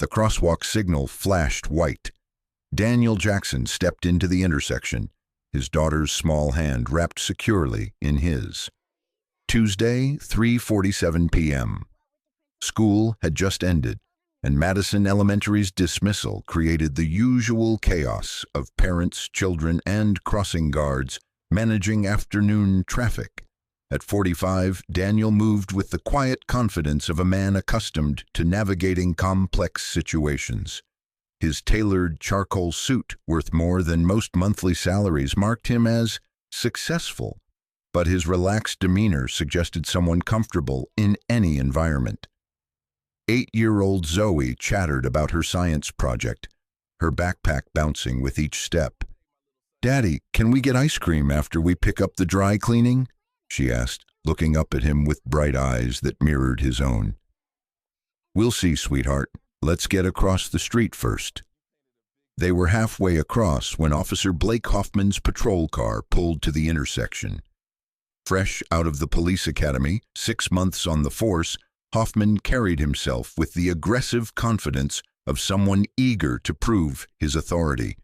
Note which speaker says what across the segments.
Speaker 1: The crosswalk signal flashed white. Daniel Jackson stepped into the intersection, his daughter's small hand wrapped securely in his. Tuesday, 3:47 p.m. School had just ended, and Madison Elementary's dismissal created the usual chaos of parents, children, and crossing guards managing afternoon traffic. At 45, Daniel moved with the quiet confidence of a man accustomed to navigating complex situations. His tailored charcoal suit, worth more than most monthly salaries, marked him as successful, but his relaxed demeanor suggested someone comfortable in any environment. 8-year-old Zoe chattered about her science project, her backpack bouncing with each step. "Daddy, can we get ice cream after we pick up the dry cleaning?" she asked, looking up at him with bright eyes that mirrored his own. "We'll see, sweetheart. Let's get across the street first." They were halfway across when Officer Blake Hoffman's patrol car pulled to the intersection. Fresh out of the police academy, 6 months on the force, Hoffman carried himself with the aggressive confidence of someone eager to prove his authority.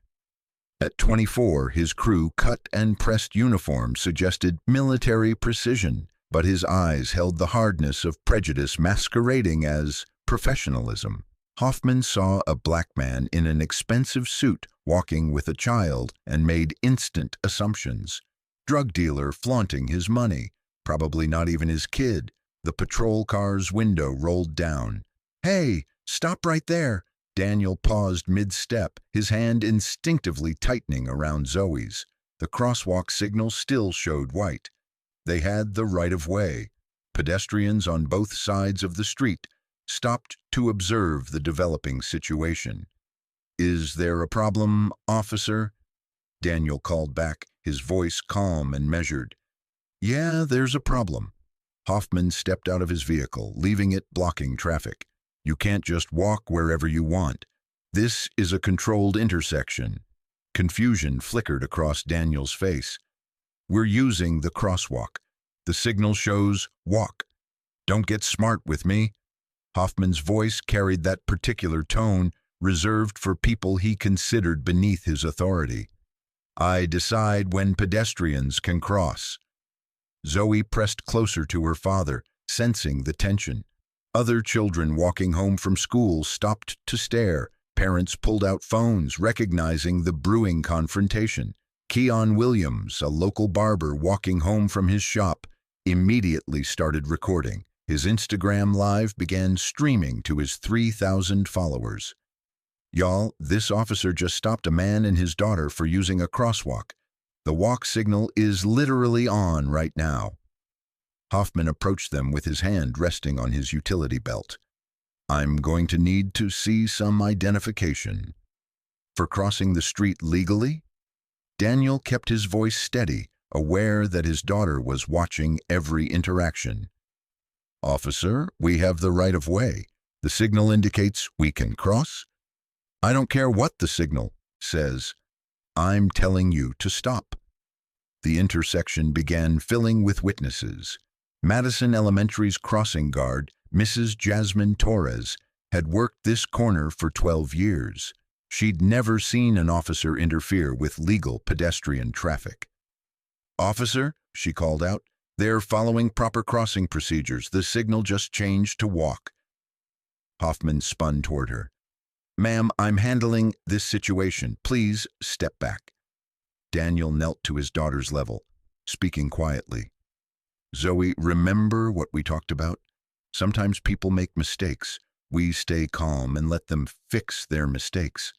Speaker 1: At 24, his crew cut and pressed uniform suggested military precision, but his eyes held the hardness of prejudice masquerading as professionalism. Hoffman saw a black man in an expensive suit walking with a child and made instant assumptions. Drug dealer flaunting his money, probably not even his kid. The patrol car's window rolled down. "Hey, stop right there!" Daniel paused mid-step, his hand instinctively tightening around Zoe's. The crosswalk signal still showed white. They had the right of way. Pedestrians on both sides of the street stopped to observe the developing situation. "Is there a problem, officer?" Daniel called back, his voice calm and measured. "Yeah, there's a problem." Hoffman stepped out of his vehicle, leaving it blocking traffic. "You can't just walk wherever you want. This is a controlled intersection." Confusion flickered across Daniel's face. "We're using the crosswalk. The signal shows walk. Don't get smart with me." Hoffman's voice carried that particular tone, reserved for people he considered beneath his authority. "I decide when pedestrians can cross." Zoe pressed closer to her father, sensing the tension. Other children walking home from school stopped to stare. Parents pulled out phones, recognizing the brewing confrontation. Keon Williams, a local barber walking home from his shop, immediately started recording. His Instagram Live began streaming to his 3,000 followers. "Y'all, this officer just stopped a man and his daughter for using a crosswalk. The walk signal is literally on right now." Hoffman approached them with his hand resting on his utility belt. "I'm going to need to see some identification." "For crossing the street legally?" Daniel kept his voice steady, aware that his daughter was watching every interaction. "Officer, we have the right of way. The signal indicates we can cross." "I don't care what the signal says. I'm telling you to stop." The intersection began filling with witnesses. Madison Elementary's crossing guard, Mrs. Jasmine Torres, had worked this corner for 12 years. She'd never seen an officer interfere with legal pedestrian traffic. "Officer," she called out, "they're following proper crossing procedures. The signal just changed to walk." Hoffman spun toward her. "Ma'am, I'm handling this situation. Please step back." Daniel knelt to his daughter's level, speaking quietly. "Zoe, remember what we talked about? Sometimes people make mistakes. We stay calm and let them fix their mistakes."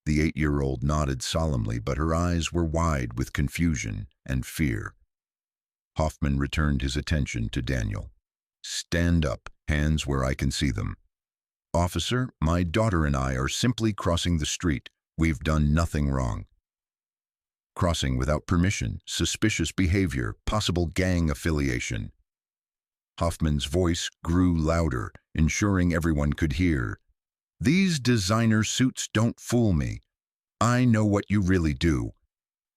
Speaker 1: The 8-year-old nodded solemnly, but her eyes were wide with confusion and fear. Hoffman returned his attention to Daniel. "Stand up, hands where I can see them." "Officer, my daughter and I are simply crossing the street. We've done nothing wrong." "Crossing without permission, suspicious behavior, possible gang affiliation." Hoffman's voice grew louder, ensuring everyone could hear. "These designer suits don't fool me. I know what you really do."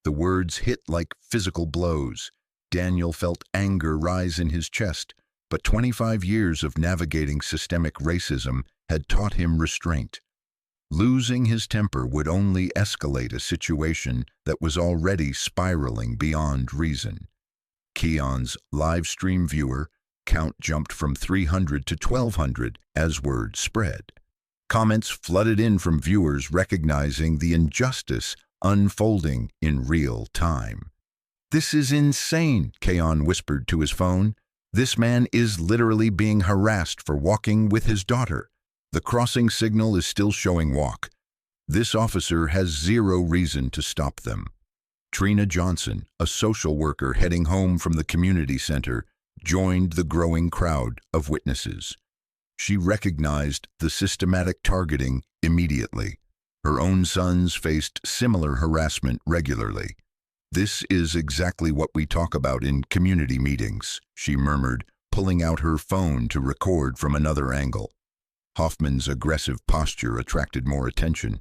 Speaker 1: The words hit like physical blows. Daniel felt anger rise in his chest. but 25 years of navigating systemic racism had taught him restraint. Losing his temper would only escalate a situation that was already spiraling beyond reason. Keon's live stream viewer count jumped from 300 to 1,200 as word spread. Comments flooded in from viewers recognizing the injustice unfolding in real time. "This is insane," Keon whispered to his phone. "This man is literally being harassed for walking with his daughter. The crossing signal is still showing walk. This officer has zero reason to stop them." Trina Johnson, a social worker heading home from the community center, joined the growing crowd of witnesses. She recognized the systematic targeting immediately. Her own sons faced similar harassment regularly. "This is exactly what we talk about in community meetings," she murmured, pulling out her phone to record from another angle. Hoffman's aggressive posture attracted more attention.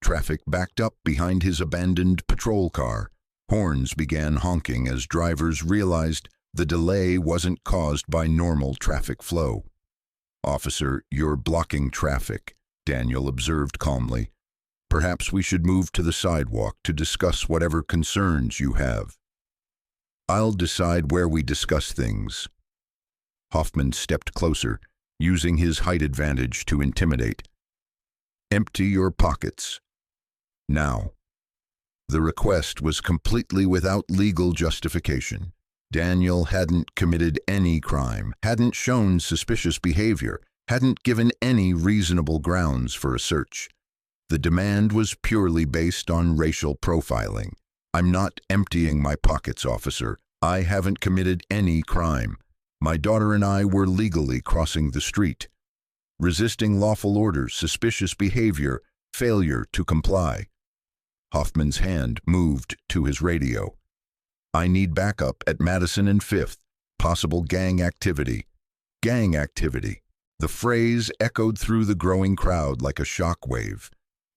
Speaker 1: Traffic backed up behind his abandoned patrol car. Horns began honking as drivers realized the delay wasn't caused by normal traffic flow. "Officer, you're blocking traffic," Daniel observed calmly. "Perhaps we should move to the sidewalk to discuss whatever concerns you have." "I'll decide where we discuss things." Hoffman stepped closer, using his height advantage to intimidate. "Empty your pockets. Now." The request was completely without legal justification. Daniel hadn't committed any crime, hadn't shown suspicious behavior, hadn't given any reasonable grounds for a search. The demand was purely based on racial profiling. "I'm not emptying my pockets, officer. I haven't committed any crime. My daughter and I were legally crossing the street." Resisting lawful orders, suspicious behavior, failure to comply. Hoffman's hand moved to his radio. "I need backup at Madison and 5th. Possible gang activity." Gang activity. The phrase echoed through the growing crowd like a shockwave.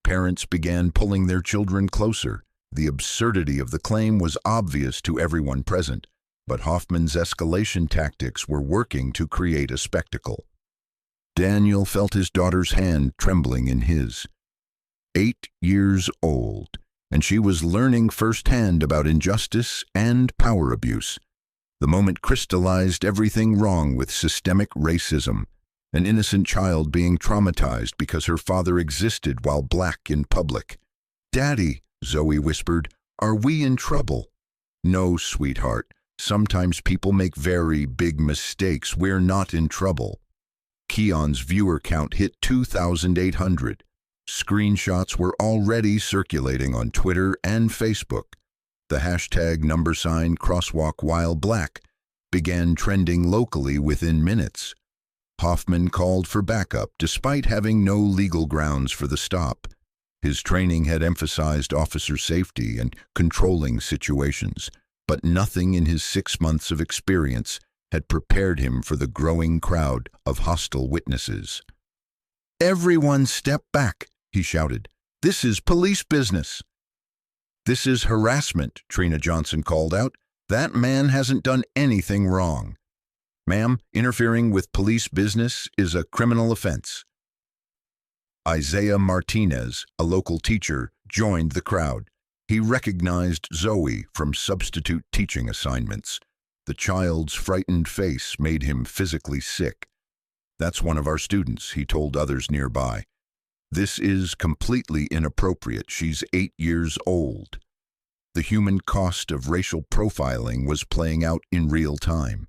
Speaker 1: Parents began pulling their children closer. The absurdity of the claim was obvious to everyone present, but Hoffman's escalation tactics were working to create a spectacle. Daniel felt his daughter's hand trembling in his. 8 years old, and she was learning firsthand about injustice and power abuse. The moment crystallized everything wrong with systemic racism. An innocent child being traumatized because her father existed while black in public. "Daddy," Zoe whispered, "are we in trouble?" "No, sweetheart. Sometimes people make very big mistakes. We're not in trouble." Keon's viewer count hit 2,800. Screenshots were already circulating on Twitter and Facebook. The hashtag #Crosswalk while black began trending locally within minutes. Hoffman called for backup despite having no legal grounds for the stop. His training had emphasized officer safety and controlling situations, but nothing in his 6 months of experience had prepared him for the growing crowd of hostile witnesses. "Everyone step back," he shouted. "This is police business." "This is harassment," Trina Johnson called out. "That man hasn't done anything wrong." "Ma'am, interfering with police business is a criminal offense." Isaiah Martinez, a local teacher, joined the crowd. He recognized Zoe from substitute teaching assignments. The child's frightened face made him physically sick. "That's one of our students," he told others nearby. "This is completely inappropriate. She's 8 years old." The human cost of racial profiling was playing out in real time.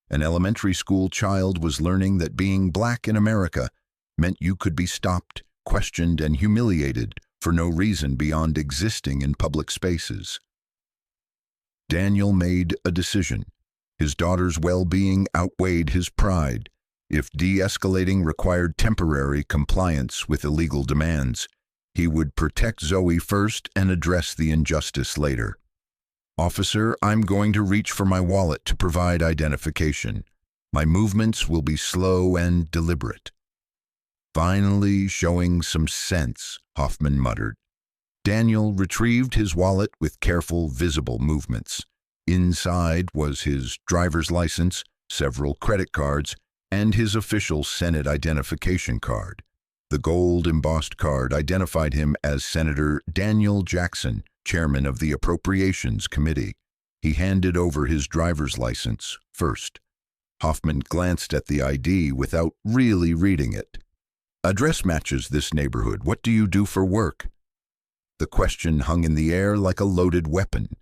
Speaker 1: An elementary school child was learning that being black in America meant you could be stopped, questioned, and humiliated for no reason beyond existing in public spaces. Daniel made a decision. His daughter's well-being outweighed his pride. If de-escalating required temporary compliance with illegal demands, he would protect Zoe first and address the injustice later. "Officer, I'm going to reach for my wallet to provide identification. My movements will be slow and deliberate." "Finally showing some sense," Hoffman muttered. Daniel retrieved his wallet with careful, visible movements. Inside was his driver's license, several credit cards, and his official Senate identification card. The gold embossed card identified him as Senator Daniel Jackson, chairman of the Appropriations Committee. He handed over his driver's license first. Hoffman glanced at the ID without really reading it. "Address matches this neighborhood. What do you do for work?" The question hung in the air like a loaded weapon.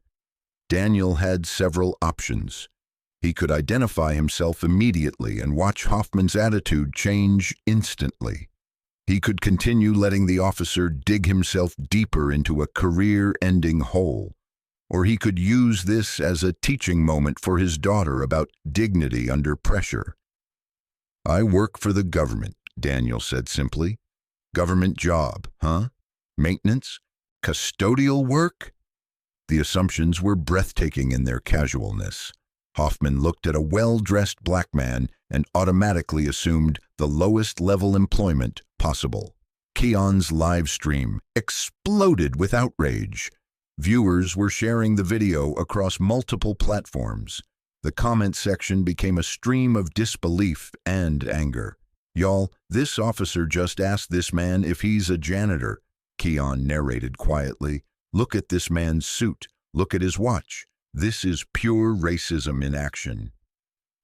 Speaker 1: Daniel had several options. He could identify himself immediately and watch Hoffman's attitude change instantly. He could continue letting the officer dig himself deeper into a career-ending hole. Or he could use this as a teaching moment for his daughter about dignity under pressure. "I work for the government," Daniel said simply. "Government job, huh? Maintenance? Custodial work?" The assumptions were breathtaking in their casualness. Hoffman looked at a well-dressed black man and automatically assumed the lowest-level employment possible. Keon's live stream exploded with outrage. Viewers were sharing the video across multiple platforms. The comment section became a stream of disbelief and anger. "Y'all, this officer just asked this man if he's a janitor," Keon narrated quietly. "Look at this man's suit. Look at his watch. This is pure racism in action."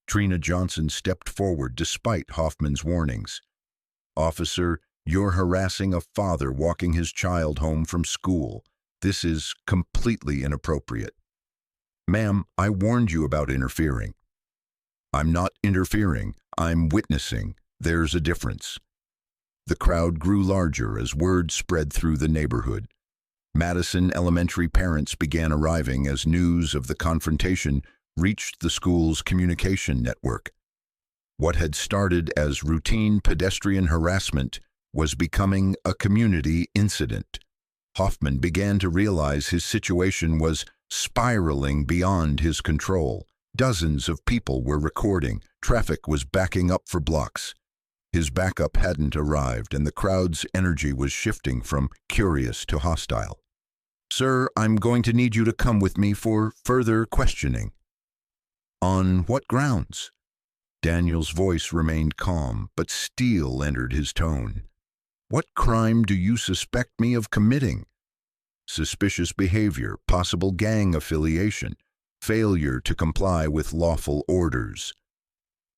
Speaker 1: Trina Johnson stepped forward despite Hoffman's warnings. "Officer, you're harassing a father walking his child home from school. This is completely inappropriate." "Ma'am, I warned you about interfering." "I'm not interfering. I'm witnessing. There's a difference." The crowd grew larger as word spread through the neighborhood. Madison Elementary parents began arriving as news of the confrontation reached the school's communication network. What had started as routine pedestrian harassment was becoming a community incident. Hoffman began to realize his situation was spiraling beyond his control. Dozens of people were recording. Traffic was backing up for blocks. His backup hadn't arrived, and the crowd's energy was shifting from curious to hostile. "Sir, I'm going to need you to come with me for further questioning." "On what grounds?" Daniel's voice remained calm, but steel entered his tone. "What crime do you suspect me of committing?" "Suspicious behavior, possible gang affiliation, failure to comply with lawful orders."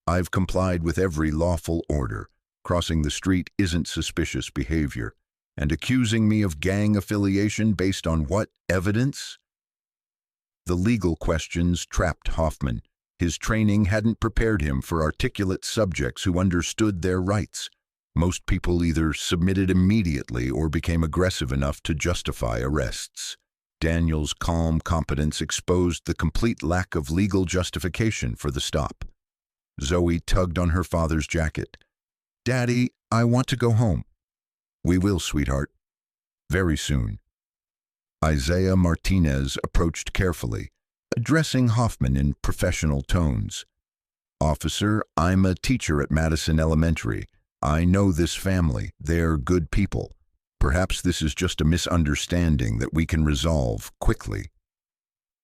Speaker 1: "I've complied with every lawful order. Crossing the street isn't suspicious behavior. And accusing me of gang affiliation based on what evidence?" The legal questions trapped Hoffman. His training hadn't prepared him for articulate subjects who understood their rights. Most people either submitted immediately or became aggressive enough to justify arrests. Daniel's calm competence exposed the complete lack of legal justification for the stop. Zoe tugged on her father's jacket. "Daddy, I want to go home." "We will, sweetheart. Very soon." Isaiah Martinez approached carefully, addressing Hoffman in professional tones. "Officer, I'm a teacher at Madison Elementary. I know this family. They're good people. Perhaps this is just a misunderstanding that we can resolve quickly."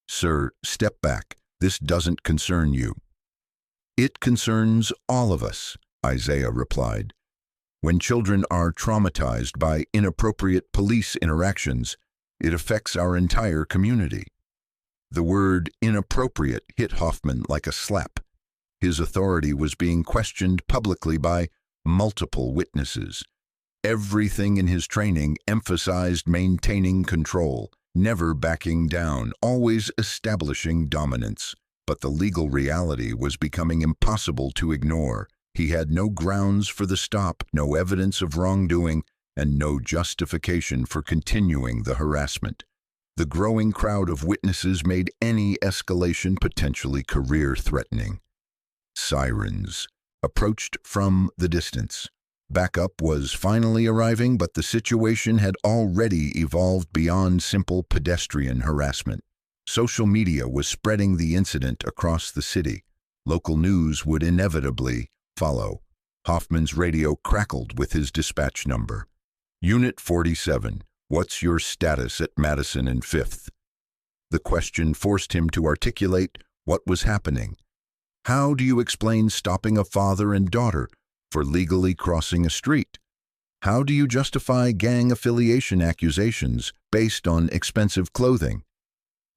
Speaker 1: "Sir, step back. This doesn't concern you." "It concerns all of us," Isaiah replied. "When children are traumatized by inappropriate police interactions, it affects our entire community." The word inappropriate hit Hoffman like a slap. His authority was being questioned publicly by multiple witnesses. Everything in his training emphasized maintaining control, never backing down, always establishing dominance. But the legal reality was becoming impossible to ignore. He had no grounds for the stop, no evidence of wrongdoing, and no justification for continuing the harassment. The growing crowd of witnesses made any escalation potentially career-threatening. Sirens approached from the distance. Backup was finally arriving, but the situation had already evolved beyond simple pedestrian harassment. Social media was spreading the incident across the city. Local news would inevitably follow. Hoffman's radio crackled with his dispatch number. "Unit 47, what's your status at Madison and 5th? The question forced him to articulate what was happening. How do you explain stopping a father and daughter for legally crossing a street? How do you justify gang affiliation accusations based on expensive clothing?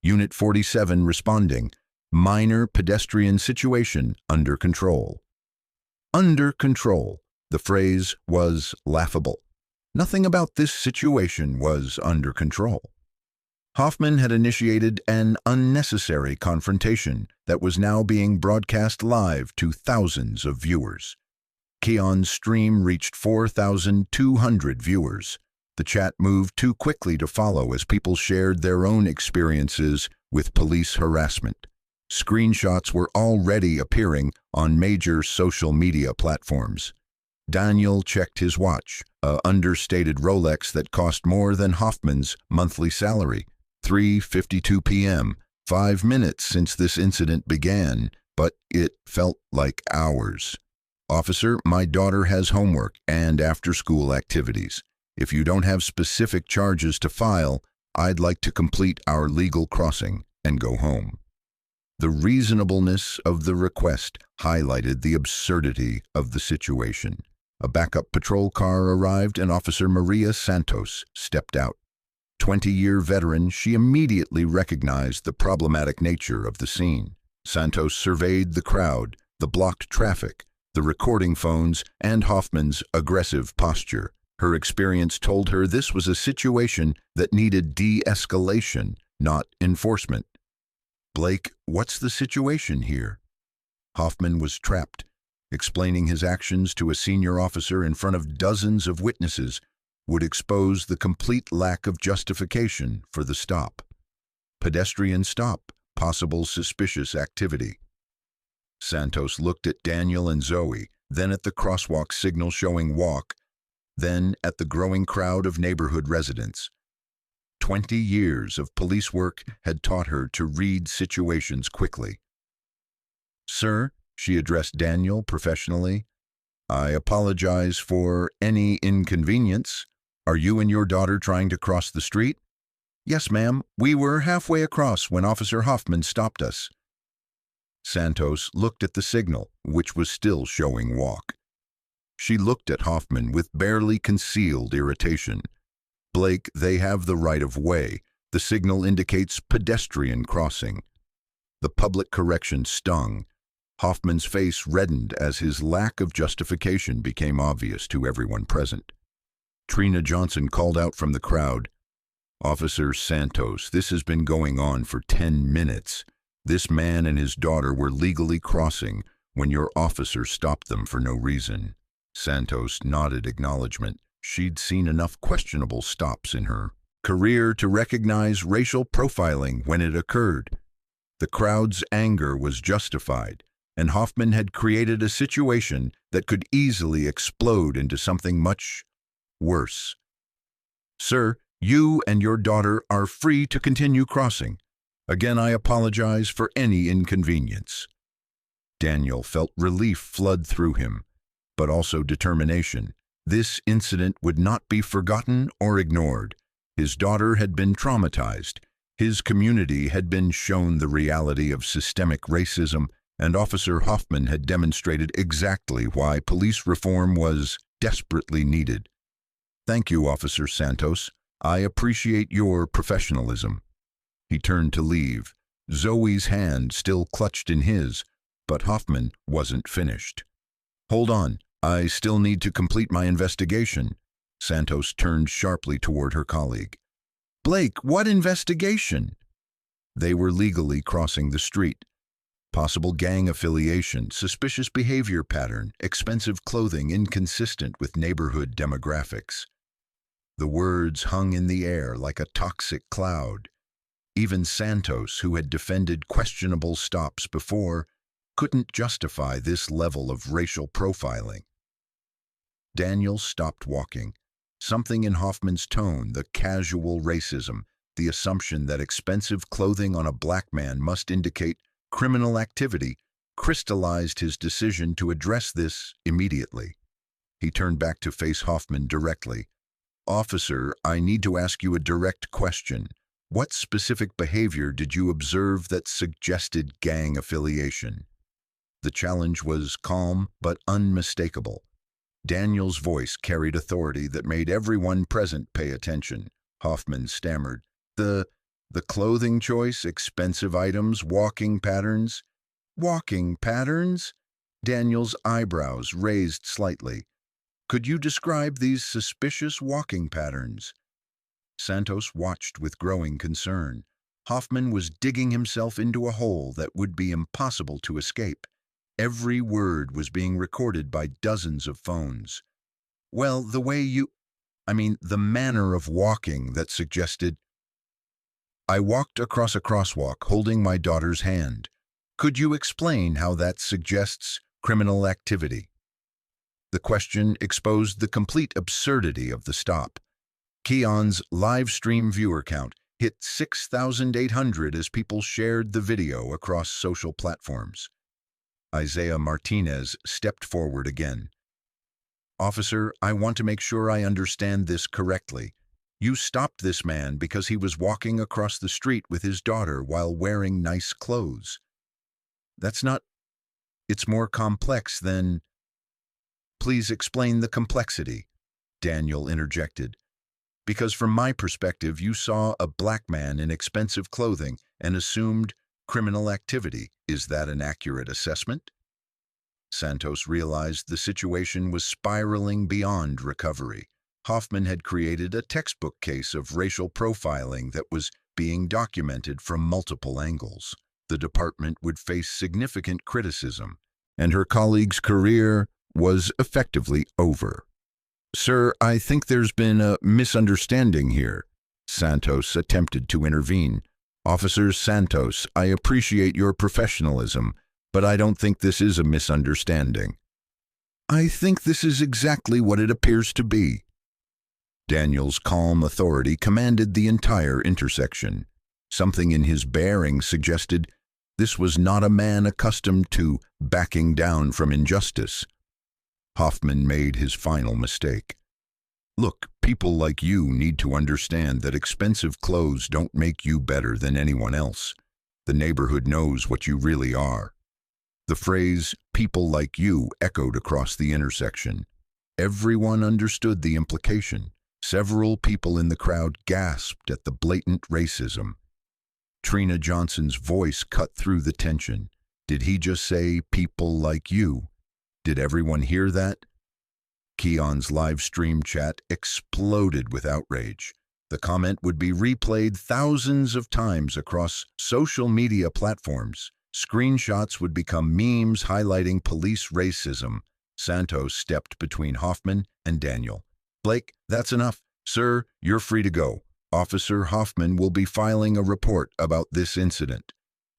Speaker 1: Unit 47 responding, minor pedestrian situation under control. Under control. The phrase was laughable. Nothing about this situation was under control. Hoffman had initiated an unnecessary confrontation that was now being broadcast live to thousands of viewers. Keon's stream reached 4,200 viewers. The chat moved too quickly to follow as people shared their own experiences with police harassment. Screenshots were already appearing on major social media platforms. Daniel checked his watch, an understated Rolex that cost more than Hoffman's monthly salary. 3:52 p.m., 5 minutes since this incident began, but it felt like hours. Officer, my daughter has homework and after-school activities. If you don't have specific charges to file, I'd like to complete our legal crossing and go home. The reasonableness of the request highlighted the absurdity of the situation. A backup patrol car arrived and Officer Maria Santos stepped out. 20-year veteran, she immediately recognized the problematic nature of the scene. Santos surveyed the crowd, the blocked traffic, the recording phones, and Hoffman's aggressive posture. Her experience told her this was a situation that needed de-escalation, not enforcement. Blake, what's the situation here? Hoffman was trapped. Explaining his actions to a senior officer in front of dozens of witnesses would expose the complete lack of justification for the stop. Pedestrian stop, possible suspicious activity. Santos looked at Daniel and Zoe, then at the crosswalk signal showing walk, then at the growing crowd of neighborhood residents. 20 years of police work had taught her to read situations quickly. Sir, she addressed Daniel professionally, I apologize for any inconvenience. Are you and your daughter trying to cross the street? Yes, ma'am. We were halfway across when Officer Hoffman stopped us. Santos looked at the signal, which was still showing walk. She looked at Hoffman with barely concealed irritation. Blake, they have the right of way. The signal indicates pedestrian crossing. The public correction stung. Hoffman's face reddened as his lack of justification became obvious to everyone present. Trina Johnson called out from the crowd, Officer Santos, this has been going on for 10 minutes. This man and his daughter were legally crossing when your officer stopped them for no reason. Santos nodded acknowledgement. She'd seen enough questionable stops in her career to recognize racial profiling when it occurred. The crowd's anger was justified, and Hoffman had created a situation that could easily explode into something much worse. Sir, you and your daughter are free to continue crossing. Again, I apologize for any inconvenience. Daniel felt relief flood through him, but also determination. This incident would not be forgotten or ignored. His daughter had been traumatized. His community had been shown the reality of systemic racism, and Officer Hoffman had demonstrated exactly why police reform was desperately needed. Thank you, Officer Santos. I appreciate your professionalism. He turned to leave, Zoe's hand still clutched in his, but Hoffman wasn't finished. Hold on, I still need to complete my investigation. Santos turned sharply toward her colleague. Blake, what investigation? They were legally crossing the street. Possible gang affiliation, suspicious behavior pattern, expensive clothing inconsistent with neighborhood demographics. The words hung in the air like a toxic cloud. Even Santos, who had defended questionable stops before, couldn't justify this level of racial profiling. Daniel stopped walking. Something in Hoffman's tone, the casual racism, the assumption that expensive clothing on a black man must indicate criminal activity, crystallized his decision to address this immediately. He turned back to face Hoffman directly. Officer, I need to ask you a direct question. What specific behavior did you observe that suggested gang affiliation? The challenge was calm but unmistakable. Daniel's voice carried authority that made everyone present pay attention. Hoffman stammered, The clothing choice, expensive items, walking patterns. Walking patterns? Daniel's eyebrows raised slightly. Could you describe these suspicious walking patterns? Santos watched with growing concern. Hoffman was digging himself into a hole that would be impossible to escape. Every word was being recorded by dozens of phones. Well, the manner of walking that suggested. I walked across a crosswalk holding my daughter's hand. Could you explain how that suggests criminal activity? The question exposed the complete absurdity of the stop. Keon's live stream viewer count hit 6,800 as people shared the video across social platforms. Isaiah Martinez stepped forward again. Officer, I want to make sure I understand this correctly. You stopped this man because he was walking across the street with his daughter while wearing nice clothes. It's more complex than. Please explain the complexity, Daniel interjected. Because from my perspective, you saw a black man in expensive clothing and assumed criminal activity. Is that an accurate assessment? Santos realized the situation was spiraling beyond recovery. Hoffman had created a textbook case of racial profiling that was being documented from multiple angles. The department would face significant criticism, and her colleague's career was effectively over. Sir, I think there's been a misunderstanding here. Santos attempted to intervene. Officer Santos, I appreciate your professionalism, but I don't think this is a misunderstanding. I think this is exactly what it appears to be. Daniel's calm authority commanded the entire intersection. Something in his bearing suggested this was not a man accustomed to backing down from injustice. Hoffman made his final mistake. Look, people like you need to understand that expensive clothes don't make you better than anyone else. The neighborhood knows what you really are. The phrase, people like you, echoed across the intersection. Everyone understood the implication. Several people in the crowd gasped at the blatant racism. Trina Johnson's voice cut through the tension. Did he just say, people like you? Did everyone hear that? Keon's live stream chat exploded with outrage. The comment would be replayed thousands of times across social media platforms. Screenshots would become memes highlighting police racism. Santos stepped between Hoffman and Daniel. Blake, that's enough. Sir, you're free to go. Officer Hoffman will be filing a report about this incident.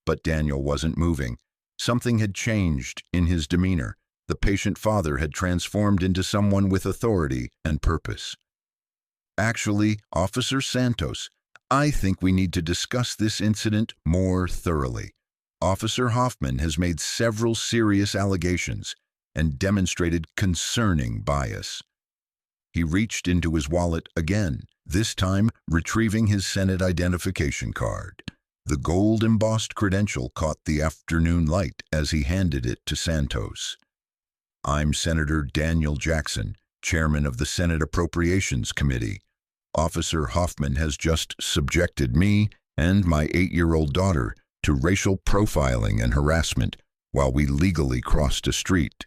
Speaker 1: But Daniel wasn't moving. Something had changed in his demeanor. The patient father had transformed into someone with authority and purpose. Actually, Officer Santos, I think we need to discuss this incident more thoroughly. Officer Hoffman has made several serious allegations and demonstrated concerning bias. He reached into his wallet again, this time retrieving his Senate identification card. The gold-embossed credential caught the afternoon light as he handed it to Santos. I'm Senator Daniel Jackson, Chairman of the Senate Appropriations Committee. Officer Hoffman has just subjected me and my 8-year-old daughter to racial profiling and harassment while we legally crossed a street.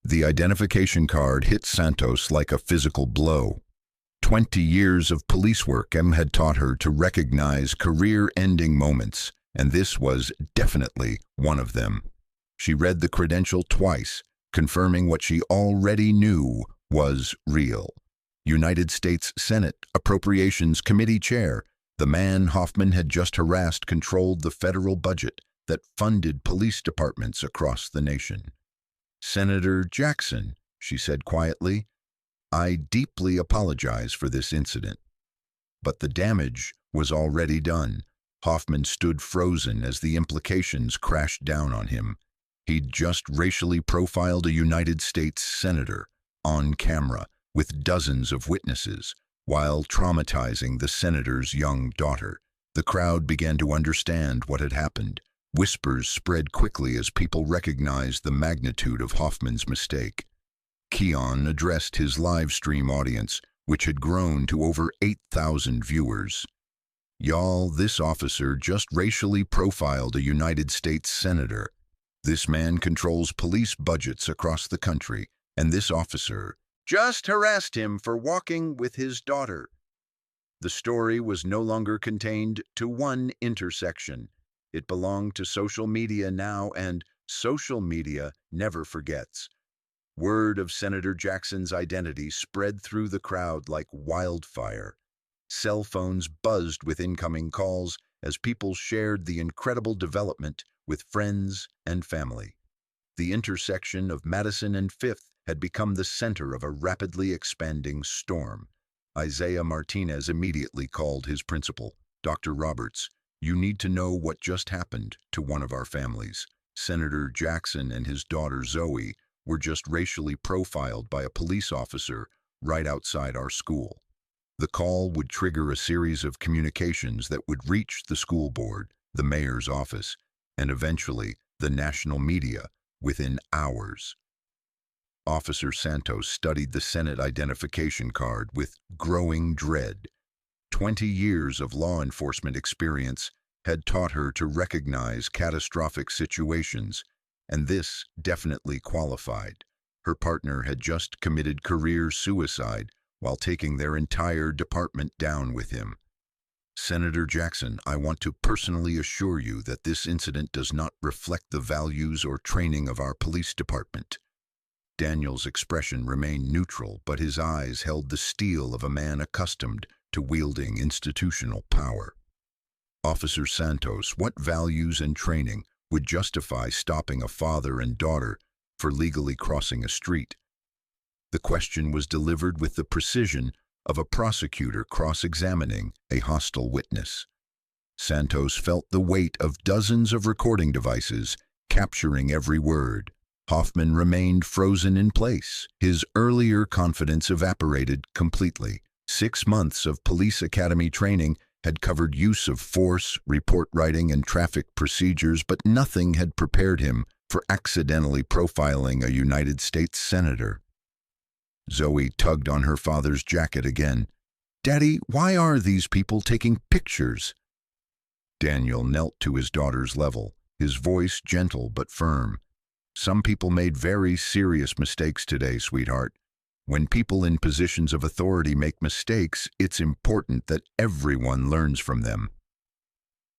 Speaker 1: The identification card hit Santos like a physical blow. 20 years of police work had taught her to recognize career-ending moments, and this was definitely one of them. She read the credential twice, confirming what she already knew was real. United States Senate Appropriations Committee Chair, the man Hoffman had just harassed controlled the federal budget that funded police departments across the nation. Senator Jackson, she said quietly, I deeply apologize for this incident. But the damage was already done. Hoffman stood frozen as the implications crashed down on him. He'd just racially profiled a United States senator, on camera, with dozens of witnesses, while traumatizing the senator's young daughter. The crowd began to understand what had happened. Whispers spread quickly as people recognized the magnitude of Hoffman's mistake. Keon addressed his live stream audience, which had grown to over 8,000 viewers. "Y'all, this officer just racially profiled a United States senator. This man controls police budgets across the country, and this officer just harassed him for walking with his daughter." The story was no longer contained to one intersection. It belonged to social media now, and social media never forgets. Word of Senator Jackson's identity spread through the crowd like wildfire. Cell phones buzzed with incoming calls as people shared the incredible development with friends and family. The intersection of Madison and Fifth had become the center of a rapidly expanding storm. Isaiah Martinez immediately called his principal. "Dr. Roberts, you need to know what just happened to one of our families. Senator Jackson and his daughter Zoe were just racially profiled by a police officer right outside our school." The call would trigger a series of communications that would reach the school board, the mayor's office, and eventually the national media within hours. Officer Santos studied the Senate identification card with growing dread. 20 years of law enforcement experience had taught her to recognize catastrophic situations, and this definitely qualified. Her partner had just committed career suicide while taking their entire department down with him. "Senator Jackson, I want to personally assure you that this incident does not reflect the values or training of our police department." Daniel's expression remained neutral, but his eyes held the steel of a man accustomed to wielding institutional power. "Officer Santos, what values and training would justify stopping a father and daughter for legally crossing a street?" The question was delivered with the precision of a prosecutor cross-examining a hostile witness. Santos felt the weight of dozens of recording devices capturing every word. Hoffman remained frozen in place. His earlier confidence evaporated completely. 6 months of police academy training had covered use of force, report writing, and traffic procedures, but nothing had prepared him for accidentally profiling a United States senator. Zoe tugged on her father's jacket again. "Daddy, why are these people taking pictures?" Daniel knelt to his daughter's level, his voice gentle but firm. "Some people made very serious mistakes today, sweetheart. When people in positions of authority make mistakes, it's important that everyone learns from them."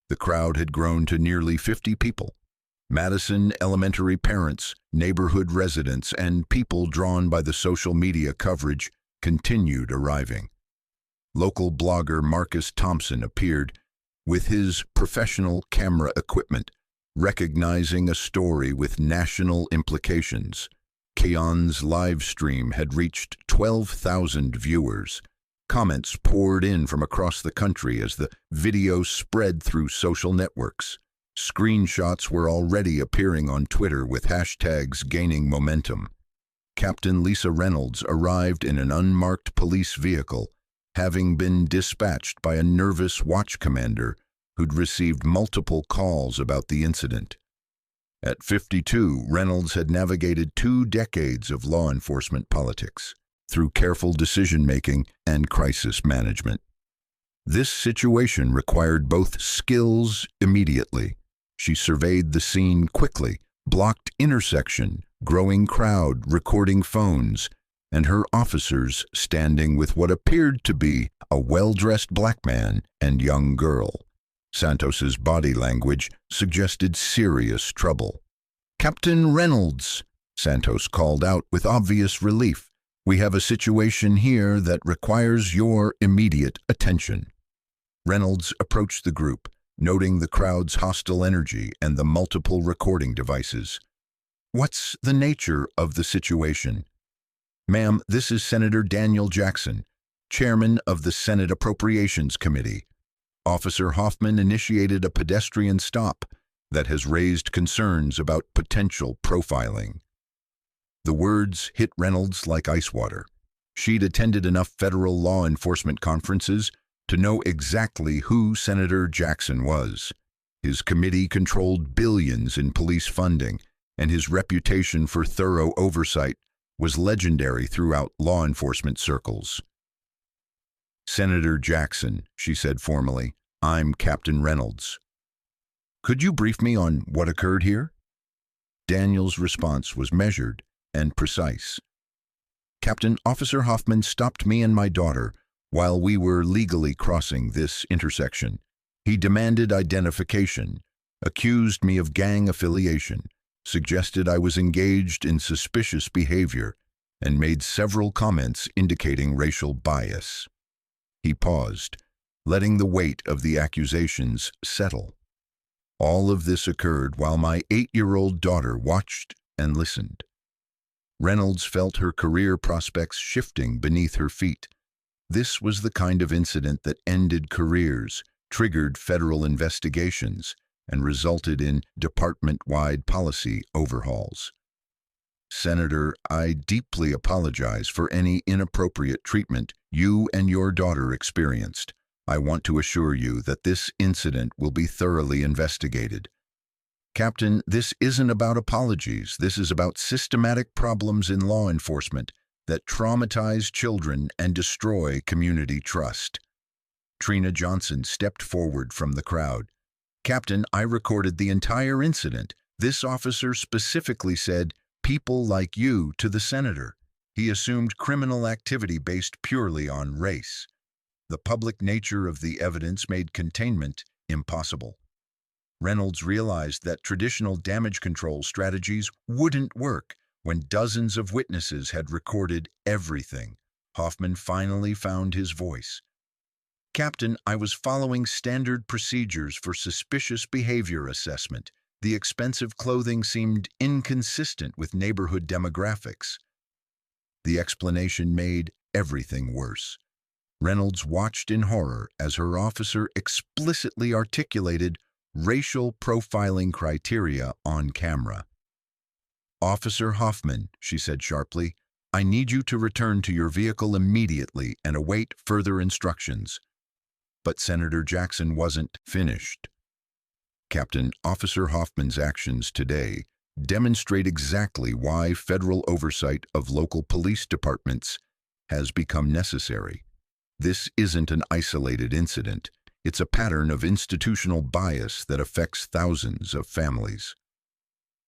Speaker 1: The crowd had grown to nearly 50 people. Madison elementary parents, neighborhood residents, and people drawn by the social media coverage continued arriving. Local blogger Marcus Thompson appeared with his professional camera equipment, recognizing a story with national implications. Keon's live stream had reached 12,000 viewers. Comments poured in from across the country as the video spread through social networks. Screenshots were already appearing on Twitter with hashtags gaining momentum. Captain Lisa Reynolds arrived in an unmarked police vehicle, having been dispatched by a nervous watch commander who'd received multiple calls about the incident. At 52, Reynolds had navigated 2 decades of law enforcement politics through careful decision-making and crisis management. This situation required both skills immediately. She surveyed the scene quickly, blocked intersection, growing crowd, recording phones, and her officers standing with what appeared to be a well-dressed black man and young girl. Santos's body language suggested serious trouble. "Captain Reynolds," Santos called out with obvious relief, "we have a situation here that requires your immediate attention." Reynolds approached the group, noting the crowd's hostile energy and the multiple recording devices. "What's the nature of the situation?" "Ma'am, this is Senator Daniel Jackson, chairman of the Senate Appropriations Committee. Officer Hoffman initiated a pedestrian stop that has raised concerns about potential profiling." The words hit Reynolds like ice water. She'd attended enough federal law enforcement conferences to know exactly who Senator Jackson was. His committee controlled billions in police funding, and his reputation for thorough oversight was legendary throughout law enforcement circles. "Senator Jackson," she said formally, "I'm Captain Reynolds. Could you brief me on what occurred here?" Daniel's response was measured and precise. "Captain, Officer Hoffman stopped me and my daughter while we were legally crossing this intersection. He demanded identification, accused me of gang affiliation, suggested I was engaged in suspicious behavior, and made several comments indicating racial bias." He paused, letting the weight of the accusations settle. "All of this occurred while my 8-year-old daughter watched and listened." Reynolds felt her career prospects shifting beneath her feet. This was the kind of incident that ended careers, triggered federal investigations, and resulted in department-wide policy overhauls. "Senator, I deeply apologize for any inappropriate treatment you and your daughter experienced. I want to assure you that this incident will be thoroughly investigated." "Captain, this isn't about apologies. This is about systematic problems in law enforcement that traumatize children and destroy community trust." Trina Johnson stepped forward from the crowd. "Captain, I recorded the entire incident. This officer specifically said, 'People like you' to the senator. He assumed criminal activity based purely on race. The public nature of the evidence made containment impossible." Reynolds realized that traditional damage control strategies wouldn't work when dozens of witnesses had recorded everything. Hoffman finally found his voice. "Captain, I was following standard procedures for suspicious behavior assessment. The expensive clothing seemed inconsistent with neighborhood demographics." The explanation made everything worse. Reynolds watched in horror as her officer explicitly articulated racial profiling criteria on camera. "Officer Hoffman," she said sharply, "I need you to return to your vehicle immediately and await further instructions." But Senator Jackson wasn't finished. "Captain, Officer Hoffman's actions today demonstrate exactly why federal oversight of local police departments has become necessary. This isn't an isolated incident. It's a pattern of institutional bias that affects thousands of families."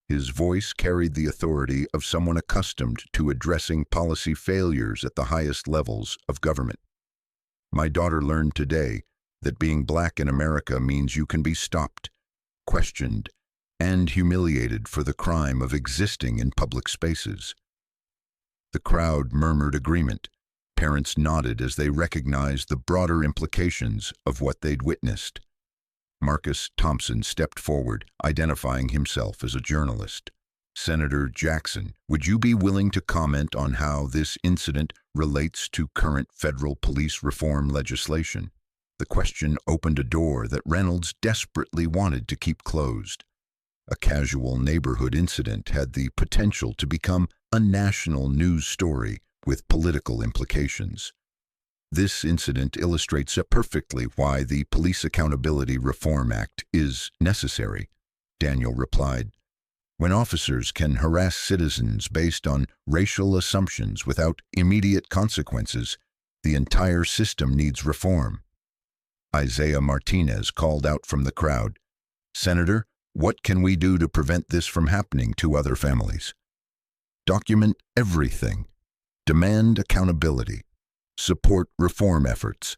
Speaker 1: His voice carried the authority of someone accustomed to addressing policy failures at the highest levels of government. "My daughter learned today that being black in America means you can be stopped, questioned, and humiliated for the crime of existing in public spaces." The crowd murmured agreement. Parents nodded as they recognized the broader implications of what they'd witnessed. Marcus Thompson stepped forward, identifying himself as a journalist. "Senator Jackson, would you be willing to comment on how this incident relates to current federal police reform legislation?" The question opened a door that Reynolds desperately wanted to keep closed. A casual neighborhood incident had the potential to become a national news story with political implications. This incident illustrates perfectly why the Police Accountability Reform Act is necessary, Daniel replied. "When officers can harass citizens based on racial assumptions without immediate consequences, the entire system needs reform." Isaiah Martinez called out from the crowd, "Senator, what can we do to prevent this from happening to other families?" "Document everything. Demand accountability. Support reform efforts,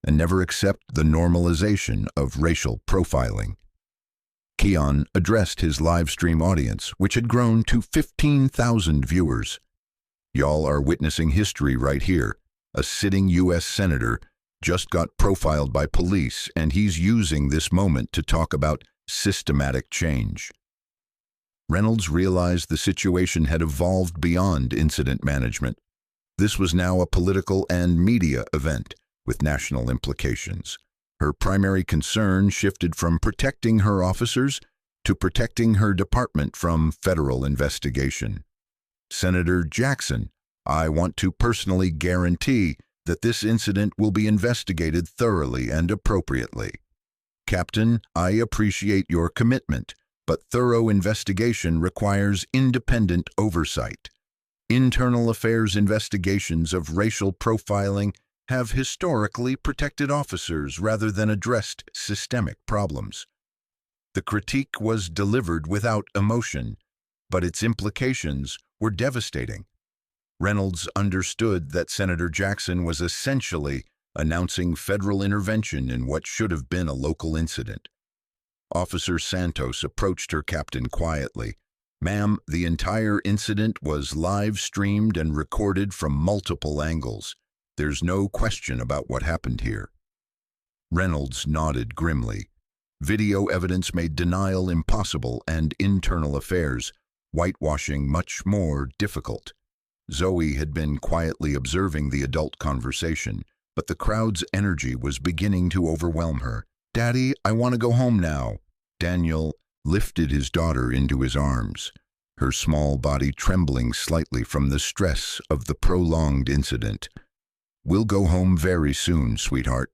Speaker 1: and never accept the normalization of racial profiling." Keon addressed his live stream audience, which had grown to 15,000 viewers. "Y'all are witnessing history right here. A sitting U.S. senator just got profiled by police, and he's using this moment to talk about systematic change." Reynolds realized the situation had evolved beyond incident management. This was now a political and media event with national implications. Her primary concern shifted from protecting her officers to protecting her department from federal investigation. "Senator Jackson, I want to personally guarantee that this incident will be investigated thoroughly and appropriately." Captain, I appreciate your commitment, but thorough investigation requires independent oversight. Internal affairs investigations of racial profiling have historically protected officers rather than addressed systemic problems. The critique was delivered without emotion, but its implications were devastating. Reynolds understood that Senator Jackson was essentially announcing federal intervention in what should have been a local incident. Officer Santos approached her captain quietly. "Ma'am, the entire incident was live-streamed and recorded from multiple angles. There's no question about what happened here." Reynolds nodded grimly. Video evidence made denial impossible and internal affairs, whitewashing much more difficult. Zoe had been quietly observing the adult conversation, but the crowd's energy was beginning to overwhelm her. "Daddy, I want to go home now." Daniel lifted his daughter into his arms, her small body trembling slightly from the stress of the prolonged incident. "We'll go home very soon, sweetheart."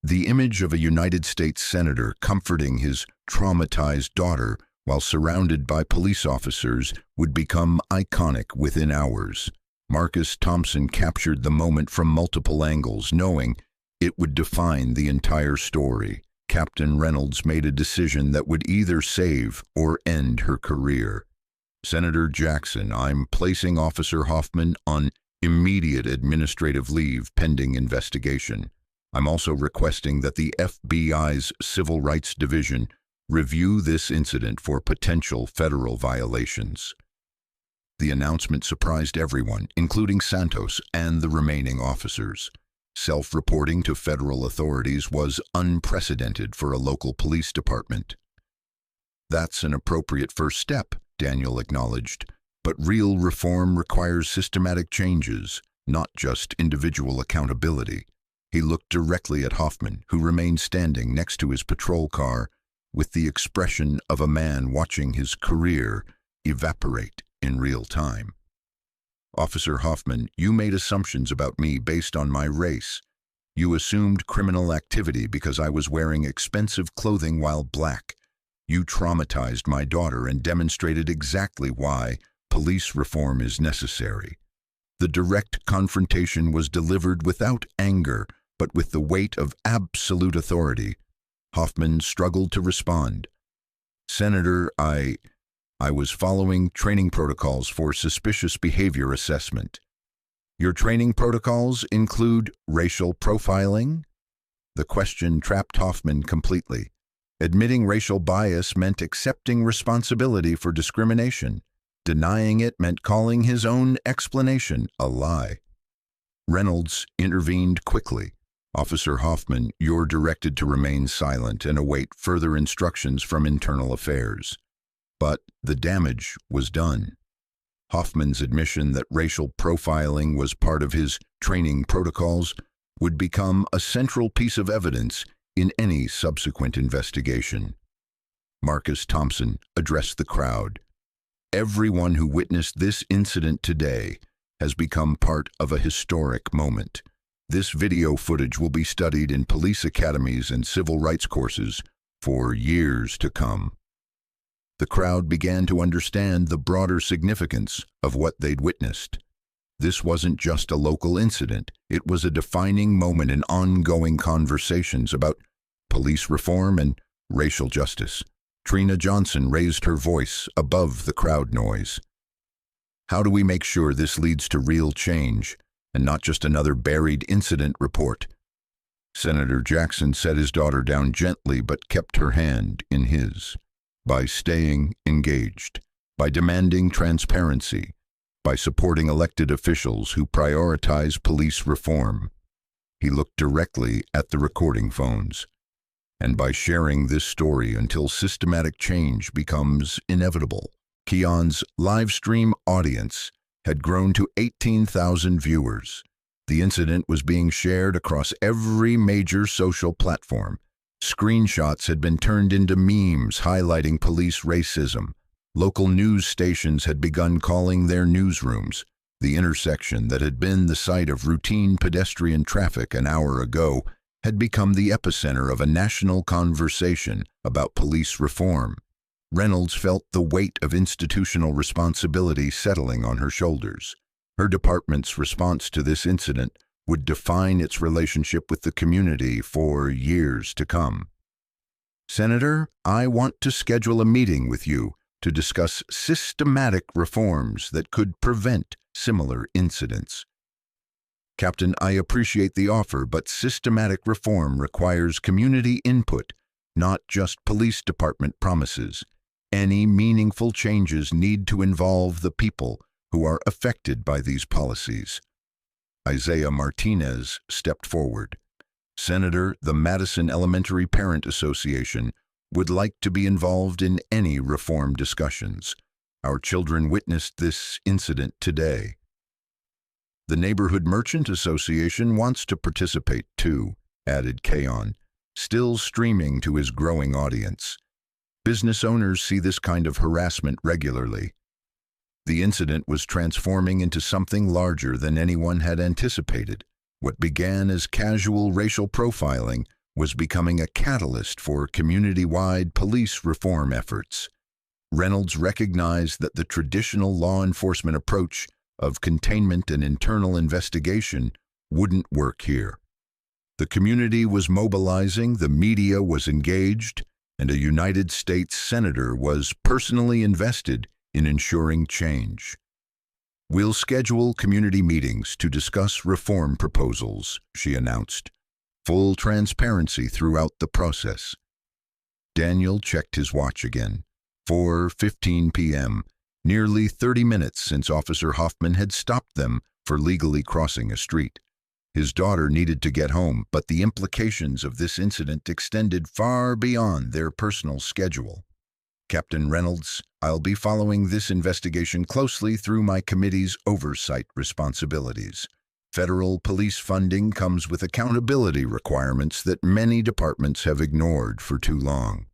Speaker 1: The image of a United States senator comforting his traumatized daughter while surrounded by police officers would become iconic within hours. Marcus Thompson captured the moment from multiple angles, knowing it would define the entire story. Captain Reynolds made a decision that would either save or end her career. "Senator Jackson, I'm placing Officer Hoffman on immediate administrative leave pending investigation. I'm also requesting that the FBI's Civil Rights Division review this incident for potential federal violations." The announcement surprised everyone, including Santos and the remaining officers. Self-reporting to federal authorities was unprecedented for a local police department. "That's an appropriate first step," Daniel acknowledged, "but real reform requires systematic changes, not just individual accountability." He looked directly at Hoffman, who remained standing next to his patrol car with the expression of a man watching his career evaporate in real time. "Officer Hoffman, you made assumptions about me based on my race. You assumed criminal activity because I was wearing expensive clothing while black. You traumatized my daughter and demonstrated exactly why police reform is necessary." The direct confrontation was delivered without anger, but with the weight of absolute authority. Hoffman struggled to respond. "Senator, I was following training protocols for suspicious behavior assessment." "Your training protocols include racial profiling?" The question trapped Hoffman completely. Admitting racial bias meant accepting responsibility for discrimination. Denying it meant calling his own explanation a lie. Reynolds intervened quickly. "Officer Hoffman, you're directed to remain silent and await further instructions from Internal Affairs." But the damage was done. Hoffman's admission that racial profiling was part of his training protocols would become a central piece of evidence in any subsequent investigation. Marcus Thompson addressed the crowd. "Everyone who witnessed this incident today has become part of a historic moment. This video footage will be studied in police academies and civil rights courses for years to come." The crowd began to understand the broader significance of what they'd witnessed. This wasn't just a local incident. It was a defining moment in ongoing conversations about police reform and racial justice. Trina Johnson raised her voice above the crowd noise. "How do we make sure this leads to real change and not just another buried incident report?" Senator Jackson set his daughter down gently but kept her hand in his. "By staying engaged, by demanding transparency, by supporting elected officials who prioritize police reform." He looked directly at the recording phones. "And by sharing this story until systematic change becomes inevitable." Keon's live stream audience had grown to 18,000 viewers. The incident was being shared across every major social platform. Screenshots had been turned into memes highlighting police racism. Local news stations had begun calling their newsrooms. The intersection that had been the site of routine pedestrian traffic an hour ago had become the epicenter of a national conversation about police reform. Reynolds felt the weight of institutional responsibility settling on her shoulders. Her department's response to this incident would define its relationship with the community for years to come. "Senator, I want to schedule a meeting with you to discuss systematic reforms that could prevent similar incidents." "Captain, I appreciate the offer, but systematic reform requires community input, not just police department promises. Any meaningful changes need to involve the people who are affected by these policies." Isaiah Martinez stepped forward. "Senator, the Madison Elementary Parent Association would like to be involved in any reform discussions. Our children witnessed this incident today." "The Neighborhood Merchant Association wants to participate too," added Kayon, still streaming to his growing audience. "Business owners see this kind of harassment regularly." The incident was transforming into something larger than anyone had anticipated. What began as casual racial profiling was becoming a catalyst for community-wide police reform efforts. Reynolds recognized that the traditional law enforcement approach of containment and internal investigation wouldn't work here. The community was mobilizing, the media was engaged, and a United States senator was personally invested in ensuring change. "We'll schedule community meetings to discuss reform proposals," she announced. "Full transparency throughout the process." Daniel checked his watch again. 4:15 p.m., nearly 30 minutes since Officer Hoffman had stopped them for legally crossing a street. His daughter needed to get home, but the implications of this incident extended far beyond their personal schedule. "Captain Reynolds, I'll be following this investigation closely through my committee's oversight responsibilities. Federal police funding comes with accountability requirements that many departments have ignored for too long."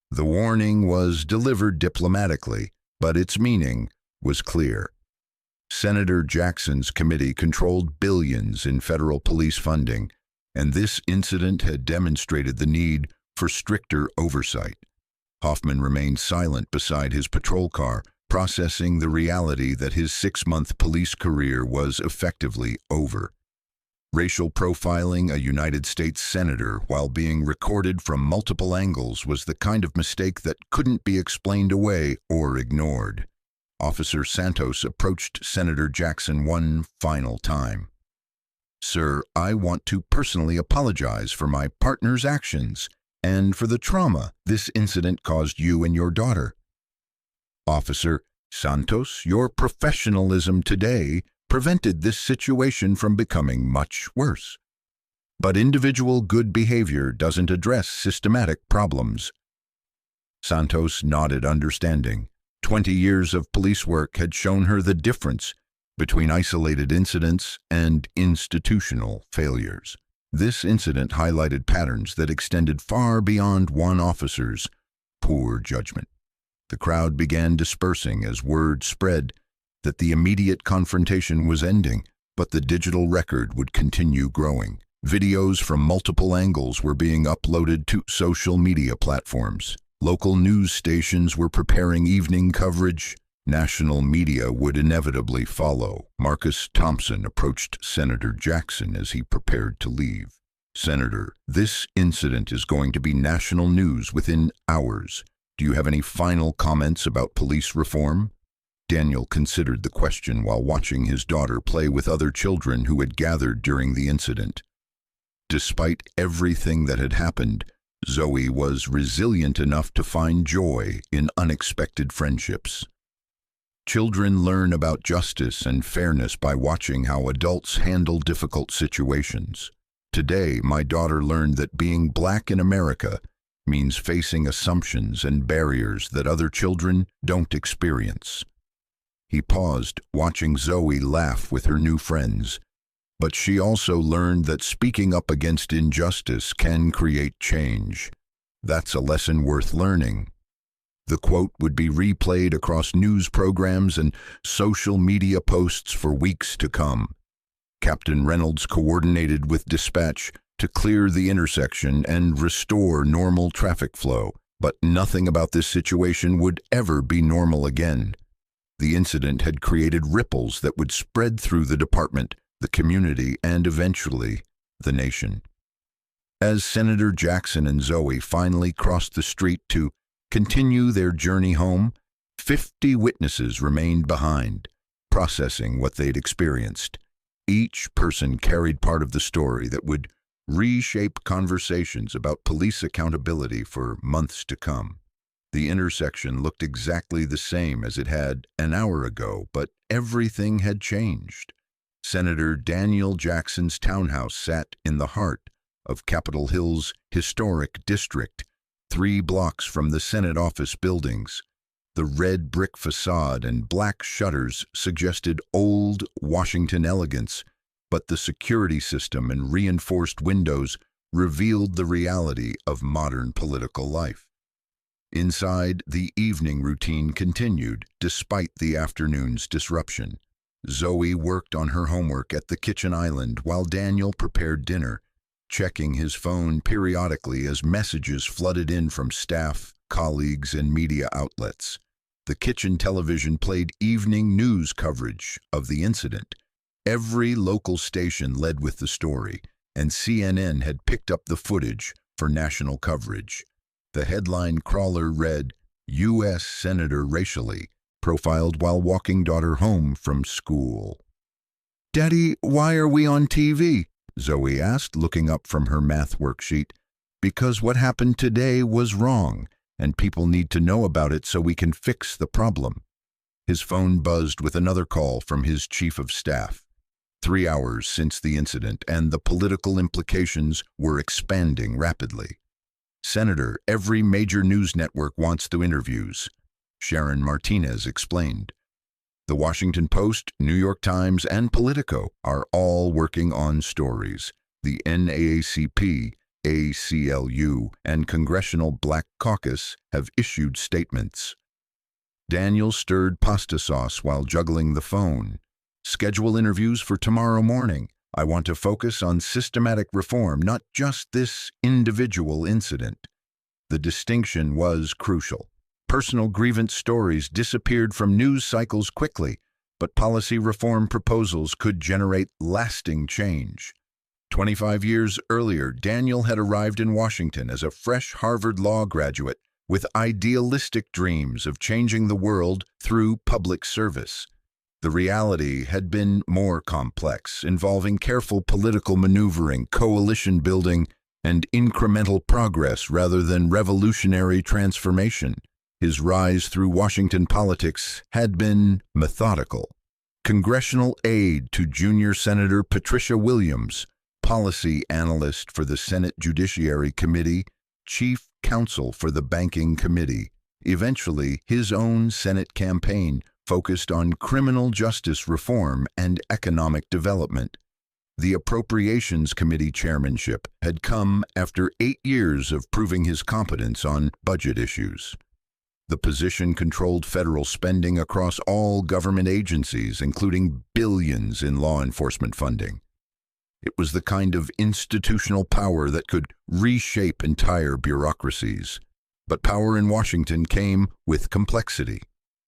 Speaker 1: The warning was delivered diplomatically, but its meaning was clear. Senator Jackson's committee controlled billions in federal police funding, and this incident had demonstrated the need for stricter oversight. Hoffman remained silent beside his patrol car, processing the reality that his 6-month police career was effectively over. Racial profiling a United States senator while being recorded from multiple angles was the kind of mistake that couldn't be explained away or ignored. Officer Santos approached Senator Jackson one final time. "Sir, I want to personally apologize for my partner's actions and for the trauma this incident caused you and your daughter." "Officer Santos, your professionalism today prevented this situation from becoming much worse. But individual good behavior doesn't address systematic problems." Santos nodded understanding. 20 years of police work had shown her the difference between isolated incidents and institutional failures. This incident highlighted patterns that extended far beyond one officer's poor judgment. The crowd began dispersing as word spread that the immediate confrontation was ending, but the digital record would continue growing. Videos from multiple angles were being uploaded to social media platforms. Local news stations were preparing evening coverage. National media would inevitably follow. Marcus Thompson approached Senator Jackson as he prepared to leave. "Senator, this incident is going to be national news within hours. Do you have any final comments about police reform?" Daniel considered the question while watching his daughter play with other children who had gathered during the incident. Despite everything that had happened, Zoe was resilient enough to find joy in unexpected friendships. Children learn about justice and fairness by watching how adults handle difficult situations. Today, my daughter learned that being Black in America means facing assumptions and barriers that other children don't experience. He paused, watching Zoe laugh with her new friends. But she also learned that speaking up against injustice can create change. That's a lesson worth learning. The quote would be replayed across news programs and social media posts for weeks to come. Captain Reynolds coordinated with dispatch to clear the intersection and restore normal traffic flow, but nothing about this situation would ever be normal again. The incident had created ripples that would spread through the department, the community, and eventually the nation. As Senator Jackson and Zoe finally crossed the street to continue their journey home, 50 witnesses remained behind, processing what they'd experienced. Each person carried part of the story that would reshape conversations about police accountability for months to come. The intersection looked exactly the same as it had an hour ago, but everything had changed. Senator Daniel Jackson's townhouse sat in the heart of Capitol Hill's historic district, 3 blocks from the Senate office buildings. The red brick facade and black shutters suggested old Washington elegance, but the security system and reinforced windows revealed the reality of modern political life. Inside, the evening routine continued, despite the afternoon's disruption. Zoe worked on her homework at the kitchen island while Daniel prepared dinner, checking his phone periodically as messages flooded in from staff, colleagues, and media outlets. The kitchen television played evening news coverage of the incident. Every local station led with the story, and CNN had picked up the footage for national coverage. The headline crawler read, "U.S. Senator racially profiled while walking daughter home from school." "Daddy, why are we on TV?" Zoe asked, looking up from her math worksheet. "Because what happened today was wrong, and people need to know about it so we can fix the problem." His phone buzzed with another call from his chief of staff. 3 hours since the incident, and the political implications were expanding rapidly. "Senator, every major news network wants the interviews," Sharon Martinez explained. "The Washington Post, New York Times, and Politico are all working on stories. The NAACP, ACLU, and Congressional Black Caucus have issued statements." Daniel stirred pasta sauce while juggling the phone. "Schedule interviews for tomorrow morning. I want to focus on systematic reform, not just this individual incident." The distinction was crucial. Personal grievance stories disappeared from news cycles quickly, but policy reform proposals could generate lasting change. 25 years earlier, Daniel had arrived in Washington as a fresh Harvard Law graduate with idealistic dreams of changing the world through public service. The reality had been more complex, involving careful political maneuvering, coalition building, and incremental progress rather than revolutionary transformation. His rise through Washington politics had been methodical. Congressional aide to junior Senator Patricia Williams, policy analyst for the Senate Judiciary Committee, chief counsel for the Banking Committee. Eventually, his own Senate campaign focused on criminal justice reform and economic development. The Appropriations Committee chairmanship had come after 8 years of proving his competence on budget issues. The position controlled federal spending across all government agencies, including billions in law enforcement funding. It was the kind of institutional power that could reshape entire bureaucracies. But power in Washington came with complexity.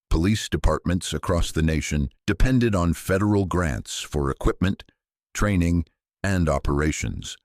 Speaker 1: Police departments across the nation depended on federal grants for equipment, training, and operations.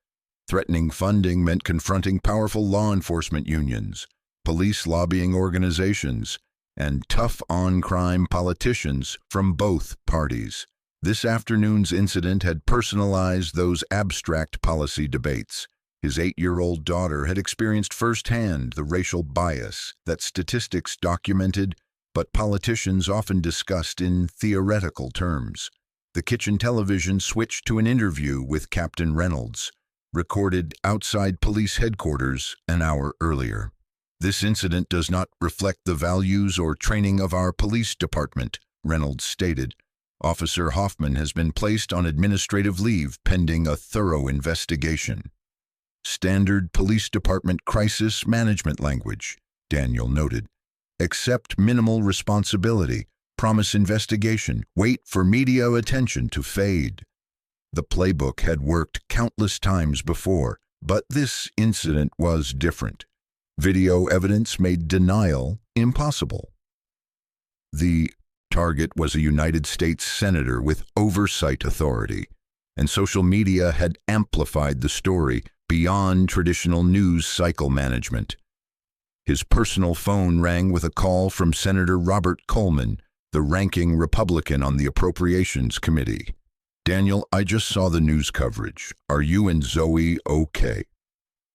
Speaker 1: Threatening funding meant confronting powerful law enforcement unions, police lobbying organizations, and tough on-crime politicians from both parties. This afternoon's incident had personalized those abstract policy debates. His 8-year-old daughter had experienced firsthand the racial bias that statistics documented, but politicians often discussed in theoretical terms. The kitchen television switched to an interview with Captain Reynolds, recorded outside police headquarters an hour earlier. "This incident does not reflect the values or training of our police department," Reynolds stated. "Officer Hoffman has been placed on administrative leave pending a thorough investigation." "Standard police department crisis management language," Daniel noted. "Accept minimal responsibility, promise investigation, wait for media attention to fade." The playbook had worked countless times before, but this incident was different. Video evidence made denial impossible. The target was a United States senator with oversight authority, and social media had amplified the story beyond traditional news cycle management. His personal phone rang with a call from Senator Robert Coleman, the ranking Republican on the Appropriations Committee. "Daniel, I just saw the news coverage. Are you and Zoe okay?"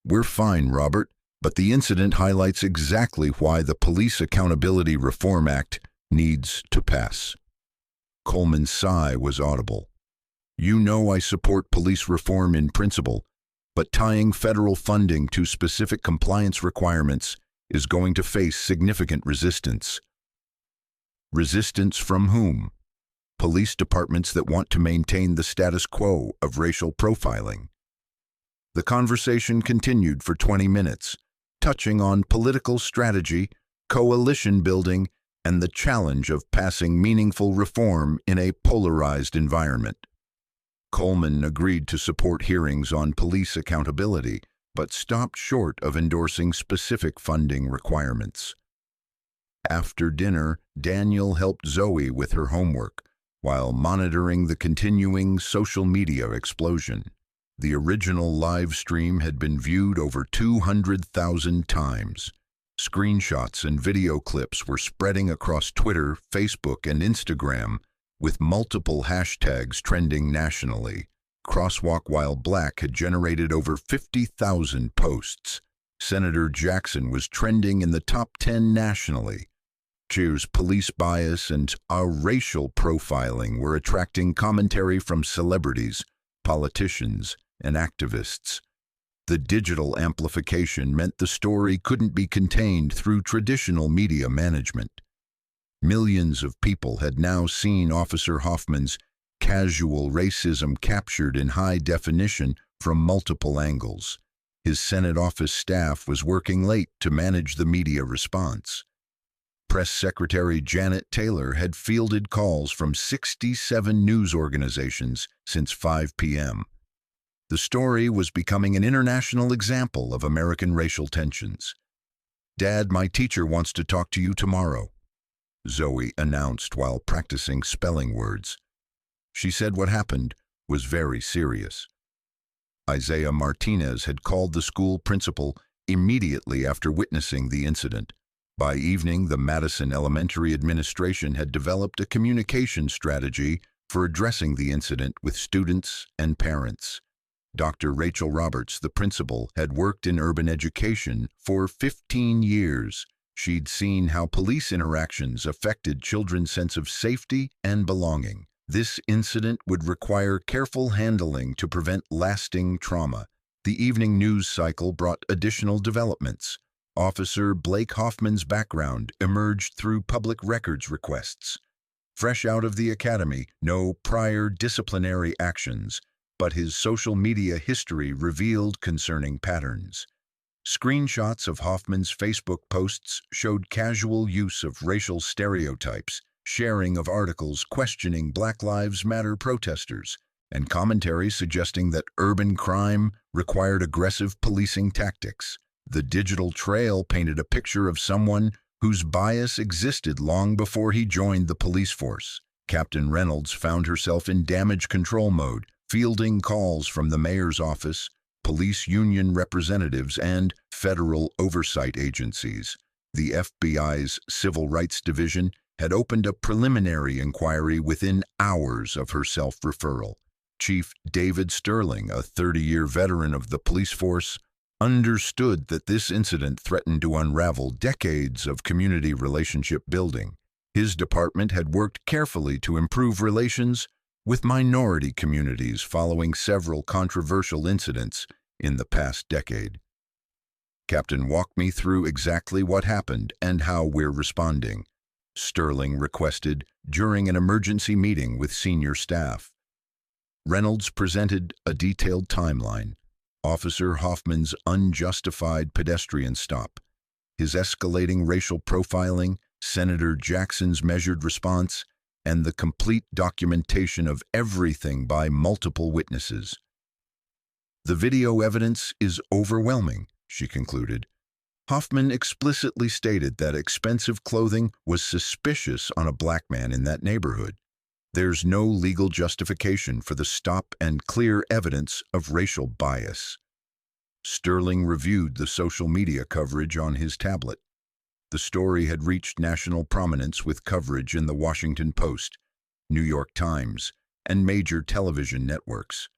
Speaker 1: "We're fine, Robert, but the incident highlights exactly why the Police Accountability Reform Act needs to pass." Coleman's sigh was audible. "You know I support police reform in principle, but tying federal funding to specific compliance requirements is going to face significant resistance." Resistance from whom? Police departments that want to maintain the status quo of racial profiling. The conversation continued for 20 minutes, touching on political strategy, coalition building, and the challenge of passing meaningful reform in a polarized environment. Coleman agreed to support hearings on police accountability, but stopped short of endorsing specific funding requirements. After dinner, Daniel helped Zoe with her homework, while monitoring the continuing social media explosion. The original live stream had been viewed over 200,000 times. Screenshots and video clips were spreading across Twitter, Facebook, and Instagram, with multiple hashtags trending nationally. Crosswalk While Black had generated over 50,000 posts. Senator Jackson was trending in the top 10 nationally. Cheers police bias and our racial profiling were attracting commentary from celebrities, politicians, and activists. The digital amplification meant the story couldn't be contained through traditional media management. Millions of people had now seen Officer Hoffman's casual racism captured in high definition from multiple angles. His Senate office staff was working late to manage the media response. Press Secretary Janet Taylor had fielded calls from 67 news organizations since 5 p.m. The story was becoming an international example of American racial tensions. "Dad, my teacher wants to talk to you tomorrow," Zoe announced while practicing spelling words. She said what happened was very serious. Isaiah Martinez had called the school principal immediately after witnessing the incident. By evening, the Madison Elementary administration had developed a communication strategy for addressing the incident with students and parents. Dr. Rachel Roberts, the principal, had worked in urban education for 15 years. She'd seen how police interactions affected children's sense of safety and belonging. This incident would require careful handling to prevent lasting trauma. The evening news cycle brought additional developments. Officer Blake Hoffman's background emerged through public records requests. Fresh out of the academy, no prior disciplinary actions, but his social media history revealed concerning patterns. Screenshots of Hoffman's Facebook posts showed casual use of racial stereotypes, sharing of articles questioning Black Lives Matter protesters, and commentary suggesting that urban crime required aggressive policing tactics. The digital trail painted a picture of someone whose bias existed long before he joined the police force. Captain Reynolds found herself in damage control mode, fielding calls from the mayor's office, police union representatives, and federal oversight agencies. The FBI's Civil Rights Division had opened a preliminary inquiry within hours of her self-referral. Chief David Sterling, a 30-year veteran of the police force, understood that this incident threatened to unravel decades of community relationship building. His department had worked carefully to improve relations with minority communities following several controversial incidents in the past decade. "Captain, walk me through exactly what happened and how we're responding," Sterling requested during an emergency meeting with senior staff. Reynolds presented a detailed timeline: Officer Hoffman's unjustified pedestrian stop, his escalating racial profiling, Senator Jackson's measured response, and the complete documentation of everything by multiple witnesses. "The video evidence is overwhelming," she concluded. Hoffman explicitly stated that expensive clothing was suspicious on a black man in that neighborhood. "There's no legal justification for the stop and clear evidence of racial bias." Sterling reviewed the social media coverage on his tablet. The story had reached national prominence with coverage in the Washington Post, New York Times, and major television networks.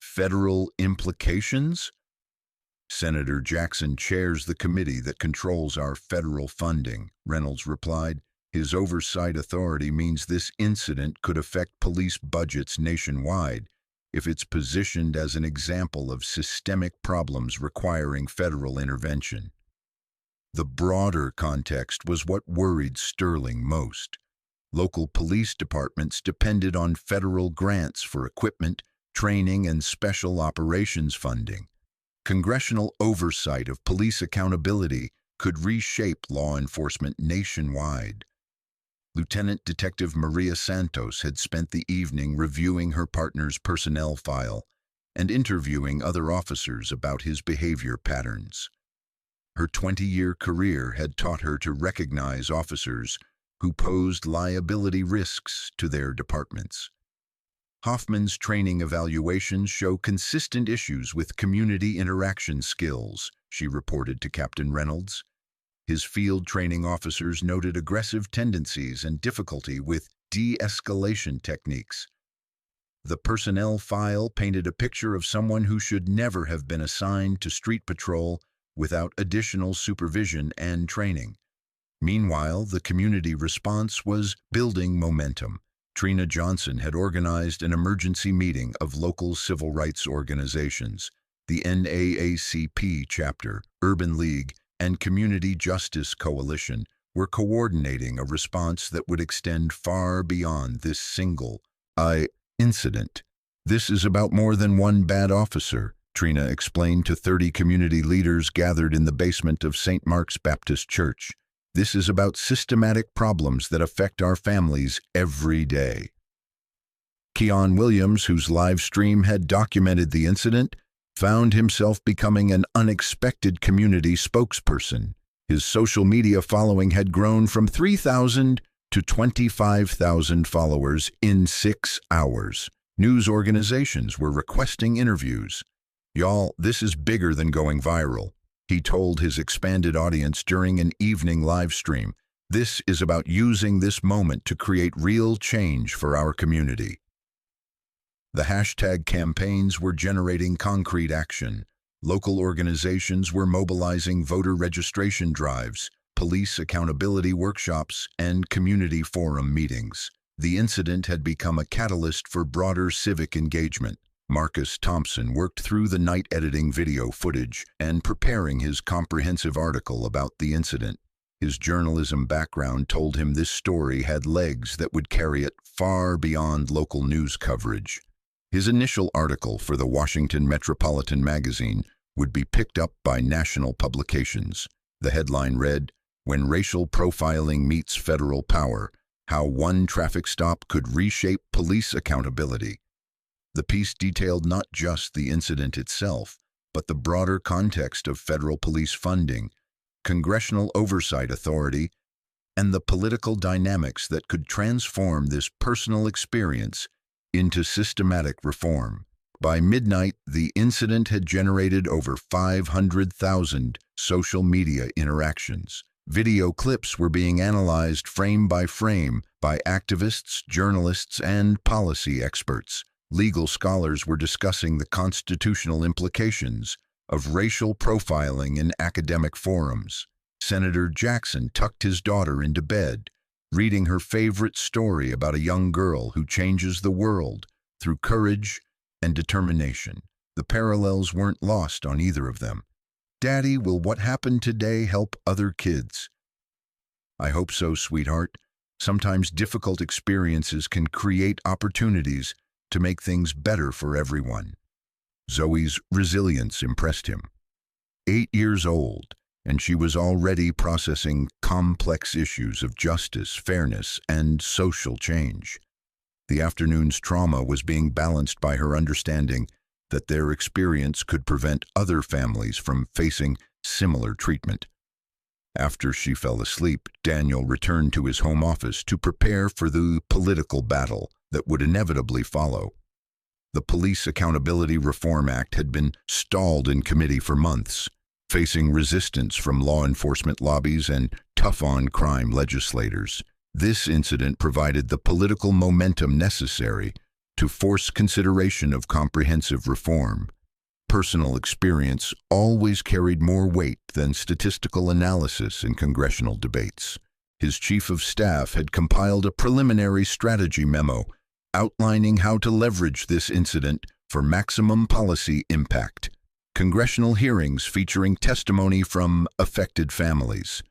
Speaker 1: "Federal implications?" "Senator Jackson chairs the committee that controls our federal funding," Reynolds replied. "His oversight authority means this incident could affect police budgets nationwide if it's positioned as an example of systemic problems requiring federal intervention." The broader context was what worried Sterling most. Local police departments depended on federal grants for equipment, training, and special operations funding. Congressional oversight of police accountability could reshape law enforcement nationwide. Lieutenant Detective Maria Santos had spent the evening reviewing her partner's personnel file and interviewing other officers about his behavior patterns. Her 20-year career had taught her to recognize officers who posed liability risks to their departments. Hoffman's training evaluations show consistent issues with community interaction skills, she reported to Captain Reynolds. His field training officers noted aggressive tendencies and difficulty with de-escalation techniques. The personnel file painted a picture of someone who should never have been assigned to street patrol without additional supervision and training. Meanwhile, the community response was building momentum. Trina Johnson had organized an emergency meeting of local civil rights organizations. The NAACP chapter, Urban League, and Community Justice Coalition were coordinating a response that would extend far beyond this single incident. "This is about more than one bad officer," Trina explained to 30 community leaders gathered in the basement of St. Mark's Baptist Church. "This is about systematic problems that affect our families every day." Keon Williams, whose live stream had documented the incident, found himself becoming an unexpected community spokesperson. His social media following had grown from 3,000 to 25,000 followers in 6 hours. News organizations were requesting interviews. "Y'all, this is bigger than going viral," he told his expanded audience during an evening live stream. "This is about using this moment to create real change for our community." The hashtag campaigns were generating concrete action. Local organizations were mobilizing voter registration drives, police accountability workshops, and community forum meetings. The incident had become a catalyst for broader civic engagement. Marcus Thompson worked through the night editing video footage and preparing his comprehensive article about the incident. His journalism background told him this story had legs that would carry it far beyond local news coverage. His initial article for the Washington Metropolitan Magazine would be picked up by national publications. The headline read, "When Racial Profiling Meets Federal Power, How One Traffic Stop Could Reshape Police Accountability." The piece detailed not just the incident itself, but the broader context of federal police funding, congressional oversight authority, and the political dynamics that could transform this personal experience into systematic reform. By midnight, the incident had generated over 500,000 social media interactions. Video clips were being analyzed frame by frame by activists, journalists, and policy experts. Legal scholars were discussing the constitutional implications of racial profiling in academic forums. Senator Jackson tucked his daughter into bed, reading her favorite story about a young girl who changes the world through courage and determination. The parallels weren't lost on either of them. "Daddy, will what happened today help other kids?" "I hope so, sweetheart. Sometimes difficult experiences can create opportunities to make things better for everyone." Zoe's resilience impressed him. 8 years old and she was already processing complex issues of justice, fairness, and social change. The afternoon's trauma was being balanced by her understanding that their experience could prevent other families from facing similar treatment. After she fell asleep, Daniel returned to his home office to prepare for the political battle that would inevitably follow. The Police Accountability Reform Act had been stalled in committee for months, facing resistance from law enforcement lobbies and tough-on-crime legislators. This incident provided the political momentum necessary to force consideration of comprehensive reform. Personal experience always carried more weight than statistical analysis in congressional debates. His chief of staff had compiled a preliminary strategy memo outlining how to leverage this incident for maximum policy impact. Congressional hearings featuring testimony from affected families,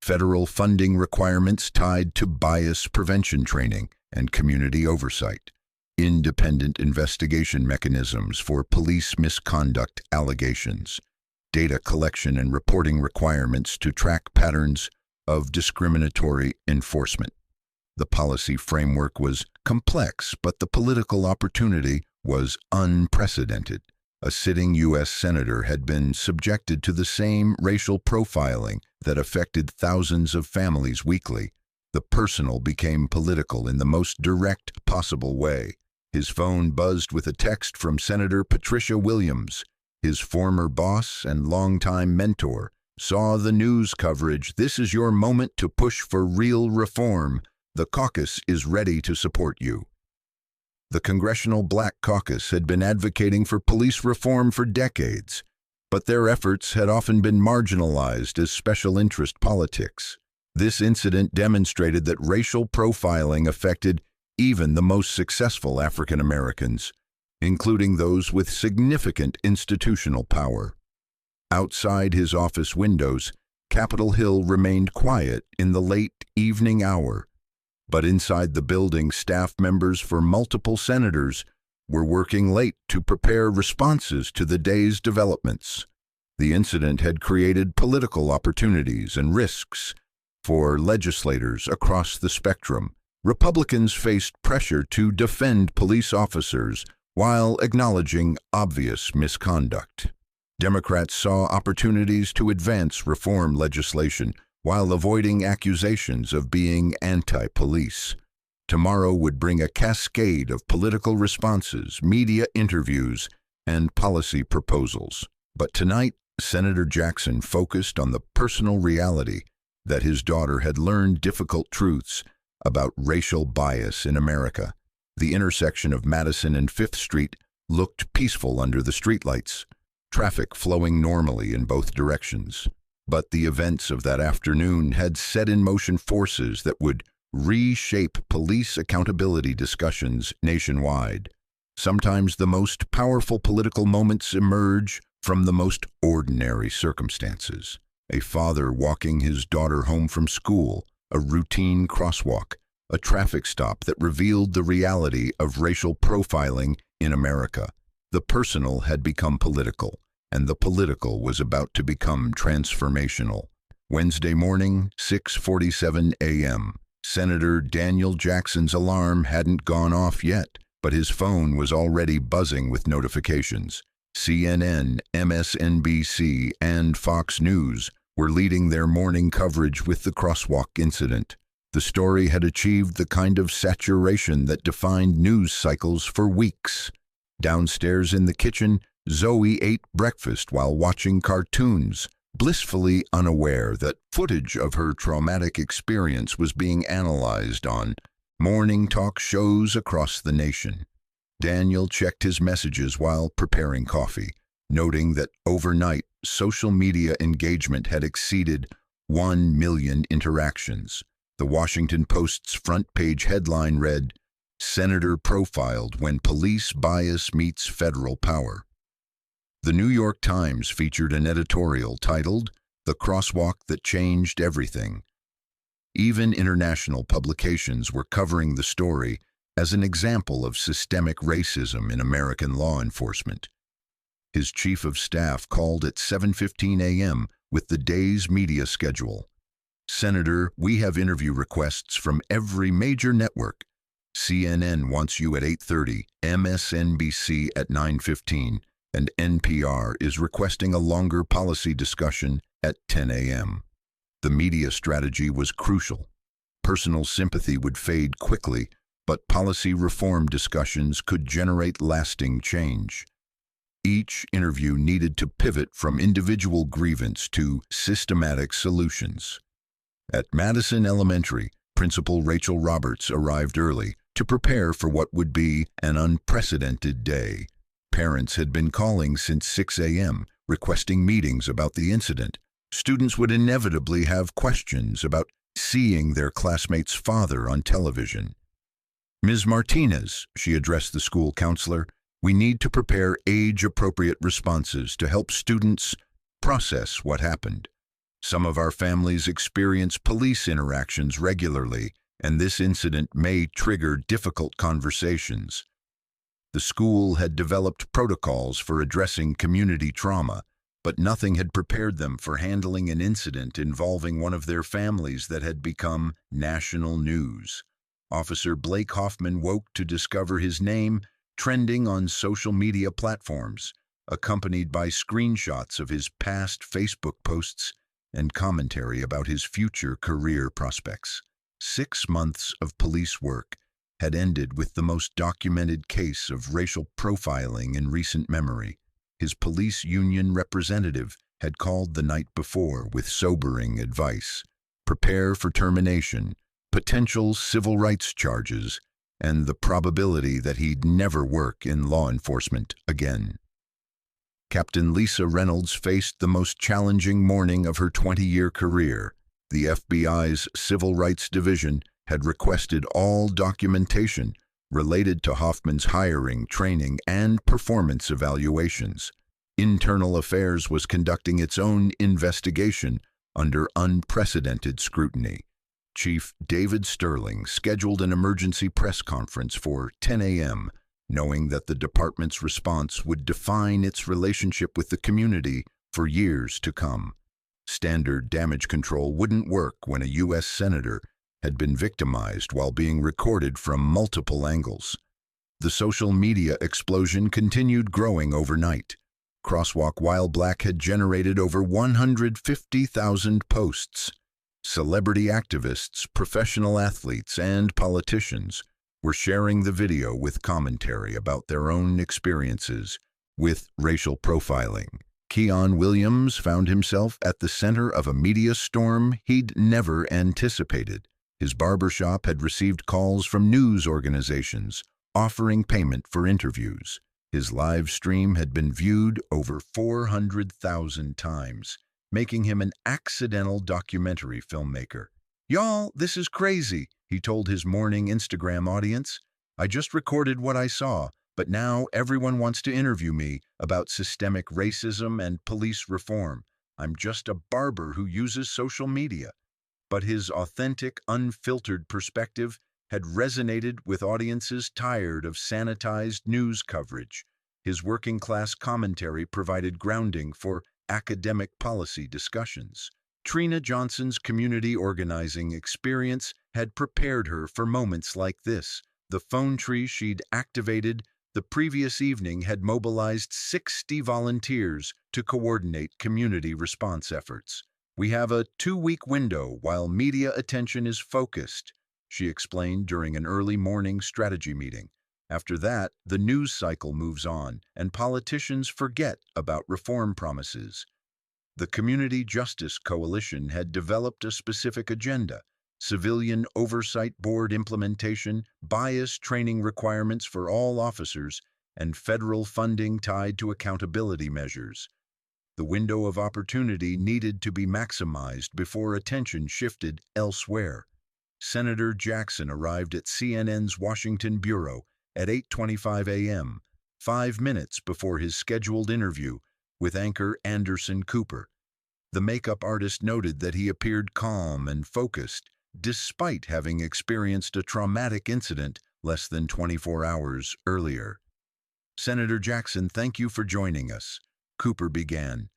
Speaker 1: federal funding requirements tied to bias prevention training and community oversight, independent investigation mechanisms for police misconduct allegations, data collection and reporting requirements to track patterns of discriminatory enforcement. The policy framework was complex, but the political opportunity was unprecedented. A sitting U.S. senator had been subjected to the same racial profiling that affected thousands of families weekly. The personal became political in the most direct possible way. His phone buzzed with a text from Senator Patricia Williams. His former boss and longtime mentor saw the news coverage. "This is your moment to push for real reform. The caucus is ready to support you." The Congressional Black Caucus had been advocating for police reform for decades, but their efforts had often been marginalized as special interest politics. This incident demonstrated that racial profiling affected even the most successful African Americans, including those with significant institutional power. Outside his office windows, Capitol Hill remained quiet in the late evening hour, but inside the building, staff members for multiple senators were working late to prepare responses to the day's developments. The incident had created political opportunities and risks for legislators across the spectrum. Republicans faced pressure to defend police officers while acknowledging obvious misconduct. Democrats saw opportunities to advance reform legislation while avoiding accusations of being anti-police. Tomorrow would bring a cascade of political responses, media interviews, and policy proposals. But tonight, Senator Jackson focused on the personal reality that his daughter had learned difficult truths about racial bias in America. The intersection of Madison and 5th Street looked peaceful under the streetlights, traffic flowing normally in both directions. But the events of that afternoon had set in motion forces that would reshape police accountability discussions nationwide. Sometimes the most powerful political moments emerge from the most ordinary circumstances. A father walking his daughter home from school, a routine crosswalk, a traffic stop that revealed the reality of racial profiling in America. The personal had become political, and the political was about to become transformational. Wednesday morning, 6:47 a.m. Senator Daniel Jackson's alarm hadn't gone off yet, but his phone was already buzzing with notifications. CNN, MSNBC, and Fox News were leading their morning coverage with the Crosswalk incident. The story had achieved the kind of saturation that defined news cycles for weeks. Downstairs in the kitchen, Zoe ate breakfast while watching cartoons, blissfully unaware that footage of her traumatic experience was being analyzed on morning talk shows across the nation. Daniel checked his messages while preparing coffee, noting that overnight social media engagement had exceeded 1 million interactions. The Washington Post's front page headline read, "Senator Profiled When Police Bias Meets Federal Power." The New York Times featured an editorial titled, "The Crosswalk That Changed Everything." Even international publications were covering the story as an example of systemic racism in American law enforcement. His chief of staff called at 7:15 a.m. with the day's media schedule. Senator, we have interview requests from every major network. CNN wants you at 8:30, MSNBC at 9:15, and NPR is requesting a longer policy discussion at 10 a.m. The media strategy was crucial. Personal sympathy would fade quickly, but policy reform discussions could generate lasting change. Each interview needed to pivot from individual grievance to systematic solutions. At Madison Elementary, Principal Rachel Roberts arrived early to prepare for what would be an unprecedented day. Parents had been calling since 6 a.m., requesting meetings about the incident. Students would inevitably have questions about seeing their classmate's father on television. Ms. Martinez, she addressed the school counselor, we need to prepare age-appropriate responses to help students process what happened. Some of our families experience police interactions regularly, and this incident may trigger difficult conversations. The school had developed protocols for addressing community trauma, but nothing had prepared them for handling an incident involving one of their families that had become national news. Officer Blake Hoffman woke to discover his name trending on social media platforms, accompanied by screenshots of his past Facebook posts and commentary about his future career prospects. 6 months of police work had ended with the most documented case of racial profiling in recent memory. His police union representative had called the night before with sobering advice. Prepare for termination, potential civil rights charges, and the probability that he'd never work in law enforcement again. Captain Lisa Reynolds faced the most challenging morning of her 20-year career. The FBI's Civil Rights Division had requested all documentation related to Hoffman's hiring, training, and performance evaluations. Internal Affairs was conducting its own investigation under unprecedented scrutiny. Chief David Sterling scheduled an emergency press conference for 10 a.m., knowing that the department's response would define its relationship with the community for years to come. Standard damage control wouldn't work when a U.S. senator had been victimized while being recorded from multiple angles. The social media explosion continued growing overnight. Crosswalk While Black had generated over 150,000 posts. Celebrity activists, professional athletes, and politicians were sharing the video with commentary about their own experiences with racial profiling. Keon Williams found himself at the center of a media storm he'd never anticipated. His barbershop had received calls from news organizations offering payment for interviews. His live stream had been viewed over 400,000 times, making him an accidental documentary filmmaker. "Y'all, this is crazy," he told his morning Instagram audience. "I just recorded what I saw, but now everyone wants to interview me about systemic racism and police reform. I'm just a barber who uses social media." But his authentic, unfiltered perspective had resonated with audiences tired of sanitized news coverage. His working-class commentary provided grounding for academic policy discussions. Trina Johnson's community organizing experience had prepared her for moments like this. The phone tree she'd activated the previous evening had mobilized 60 volunteers to coordinate community response efforts. "We have a 2-week window while media attention is focused," she explained during an early morning strategy meeting. "After that, the news cycle moves on, and politicians forget about reform promises." The Community Justice Coalition had developed a specific agenda: civilian oversight board implementation, bias training requirements for all officers, and federal funding tied to accountability measures. The window of opportunity needed to be maximized before attention shifted elsewhere. Senator Jackson arrived at CNN's Washington bureau at 8:25 a.m., 5 minutes before his scheduled interview with anchor Anderson Cooper. The makeup artist noted that he appeared calm and focused, despite having experienced a traumatic incident less than 24 hours earlier. "Senator Jackson, thank you for joining us," Cooper began.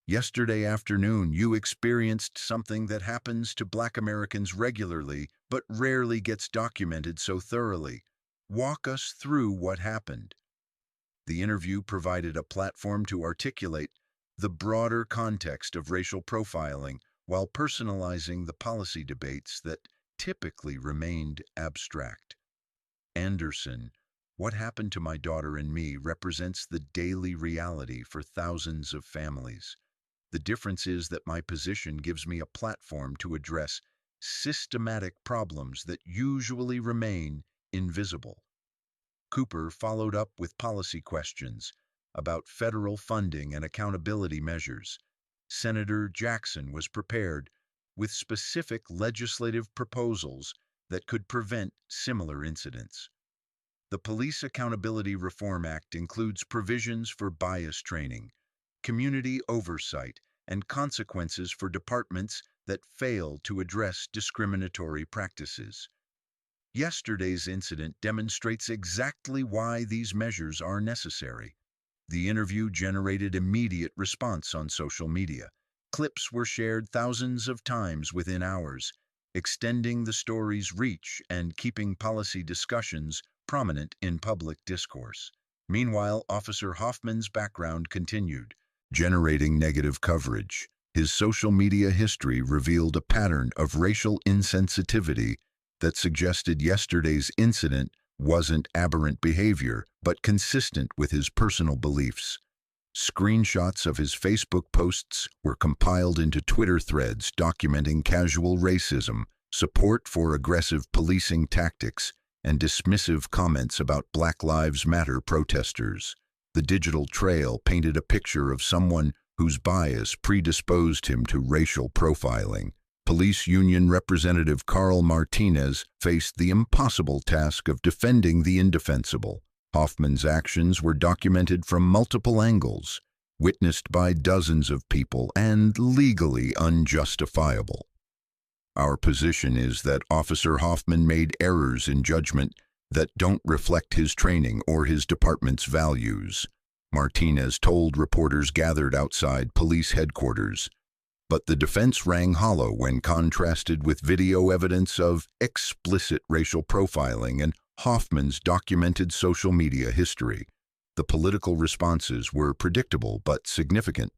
Speaker 1: Yesterday afternoon, you experienced something that happens to Black Americans regularly, but rarely gets documented so thoroughly. Walk us through what happened. The interview provided a platform to articulate the broader context of racial profiling while personalizing the policy debates that typically remained abstract. Anderson, what happened to my daughter and me represents the daily reality for thousands of families. The difference is that my position gives me a platform to address systematic problems that usually remain invisible. Cooper followed up with policy questions about federal funding and accountability measures. Senator Jackson was prepared with specific legislative proposals that could prevent similar incidents. The Police Accountability Reform Act includes provisions for bias training, community oversight, and consequences for departments that fail to address discriminatory practices. Yesterday's incident demonstrates exactly why these measures are necessary. The interview generated immediate response on social media. Clips were shared thousands of times within hours, extending the story's reach and keeping policy discussions prominent in public discourse. Meanwhile, Officer Hoffman's background continued, generating negative coverage. His social media history revealed a pattern of racial insensitivity that suggested yesterday's incident wasn't aberrant behavior, but consistent with his personal beliefs. Screenshots of his Facebook posts were compiled into Twitter threads documenting casual racism, support for aggressive policing tactics, and dismissive comments about Black Lives Matter protesters. The digital trail painted a picture of someone whose bias predisposed him to racial profiling. Police Union Representative Carl Martinez faced the impossible task of defending the indefensible. Hoffman's actions were documented from multiple angles, witnessed by dozens of people, and legally unjustifiable. Our position is that Officer Hoffman made errors in judgment that don't reflect his training or his department's values, Martinez told reporters gathered outside police headquarters. But the defense rang hollow when contrasted with video evidence of explicit racial profiling and Hoffman's documented social media history. The political responses were predictable but significant.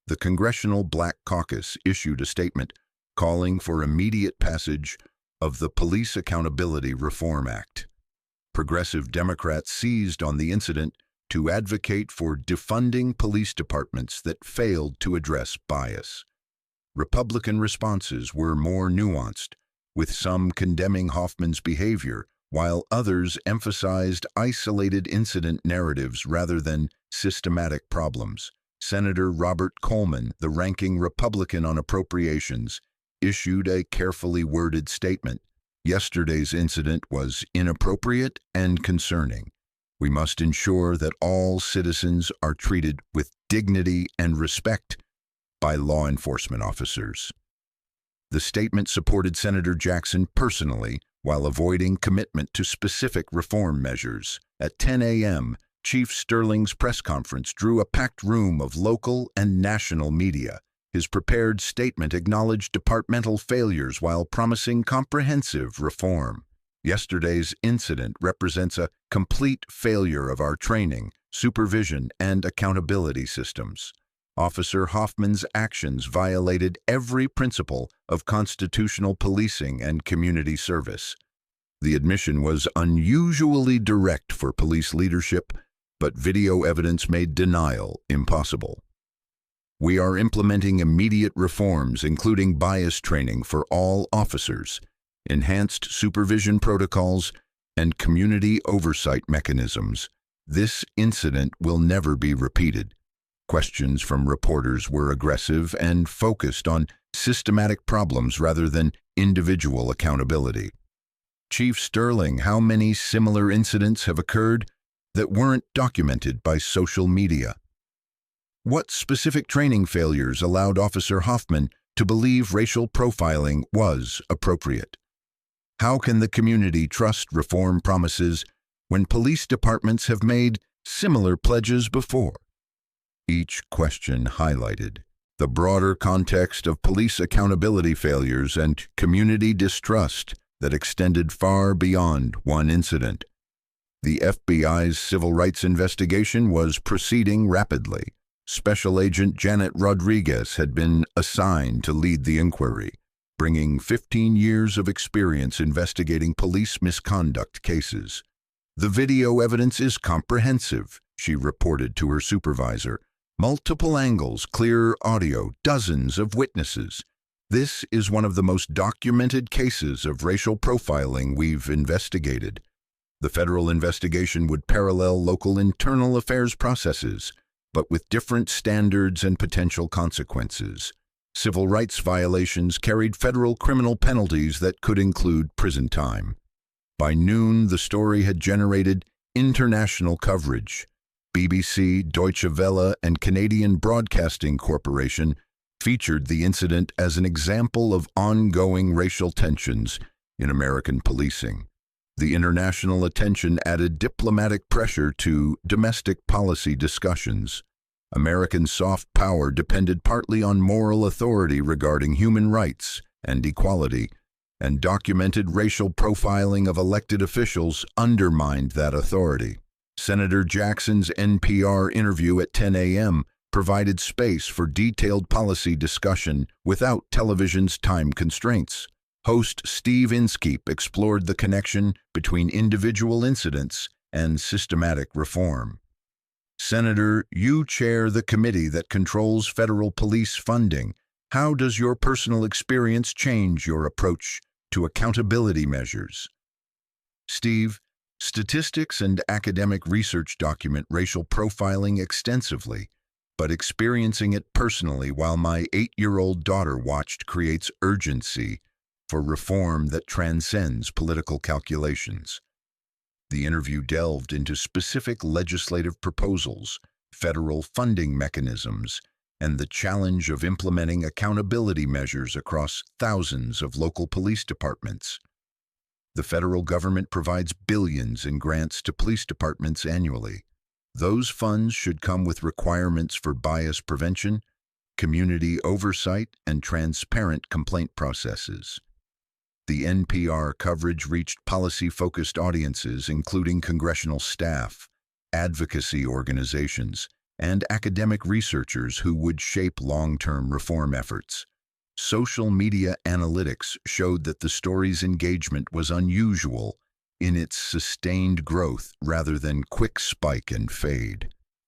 Speaker 1: The Congressional Black Caucus issued a statement calling for immediate passage of the Police Accountability Reform Act. Progressive Democrats seized on the incident to advocate for defunding police departments that failed to address bias. Republican responses were more nuanced, with some condemning Hoffman's behavior, while others emphasized isolated incident narratives rather than systematic problems. Senator Robert Coleman, the ranking Republican on appropriations, issued a carefully worded statement. Yesterday's incident was inappropriate and concerning. We must ensure that all citizens are treated with dignity and respect by law enforcement officers. The statement supported Senator Jackson personally while avoiding commitment to specific reform measures. At 10 a.m., Chief Sterling's press conference drew a packed room of local and national media. His prepared statement acknowledged departmental failures while promising comprehensive reform. Yesterday's incident represents a complete failure of our training, supervision, and accountability systems. Officer Hoffman's actions violated every principle of constitutional policing and community service. The admission was unusually direct for police leadership, but video evidence made denial impossible. We are implementing immediate reforms, including bias training for all officers, enhanced supervision protocols, and community oversight mechanisms. This incident will never be repeated. Questions from reporters were aggressive and focused on systematic problems rather than individual accountability. Chief Sterling, how many similar incidents have occurred that weren't documented by social media? What specific training failures allowed Officer Hoffman to believe racial profiling was appropriate? How can the community trust reform promises when police departments have made similar pledges before? Each question highlighted the broader context of police accountability failures and community distrust that extended far beyond one incident. The FBI's civil rights investigation was proceeding rapidly. Special Agent Janet Rodriguez had been assigned to lead the inquiry, bringing 15 years of experience investigating police misconduct cases. "The video evidence is comprehensive," she reported to her supervisor. "Multiple angles, clear audio, dozens of witnesses. This is one of the most documented cases of racial profiling we've investigated." The federal investigation would parallel local internal affairs processes, but with different standards and potential consequences. Civil rights violations carried federal criminal penalties that could include prison time. By noon, the story had generated international coverage. BBC, Deutsche Welle, and Canadian Broadcasting Corporation featured the incident as an example of ongoing racial tensions in American policing. The international attention added diplomatic pressure to domestic policy discussions. American soft power depended partly on moral authority regarding human rights and equality, and documented racial profiling of elected officials undermined that authority. Senator Jackson's NPR interview at 10 a.m. provided space for detailed policy discussion without television's time constraints. Host Steve Inskeep explored the connection between individual incidents and systematic reform. "Senator, you chair the committee that controls federal police funding. How does your personal experience change your approach to accountability measures?" Steve, statistics and academic research document racial profiling extensively, but experiencing it personally while my 8-year-old daughter watched creates urgency for reform that transcends political calculations. The interview delved into specific legislative proposals, federal funding mechanisms, and the challenge of implementing accountability measures across thousands of local police departments. The federal government provides billions in grants to police departments annually. Those funds should come with requirements for bias prevention, community oversight, and transparent complaint processes. The NPR coverage reached policy-focused audiences including congressional staff, advocacy organizations, and academic researchers who would shape long-term reform efforts. Social media analytics showed that the story's engagement was unusual in its sustained growth rather than quick spike and fade.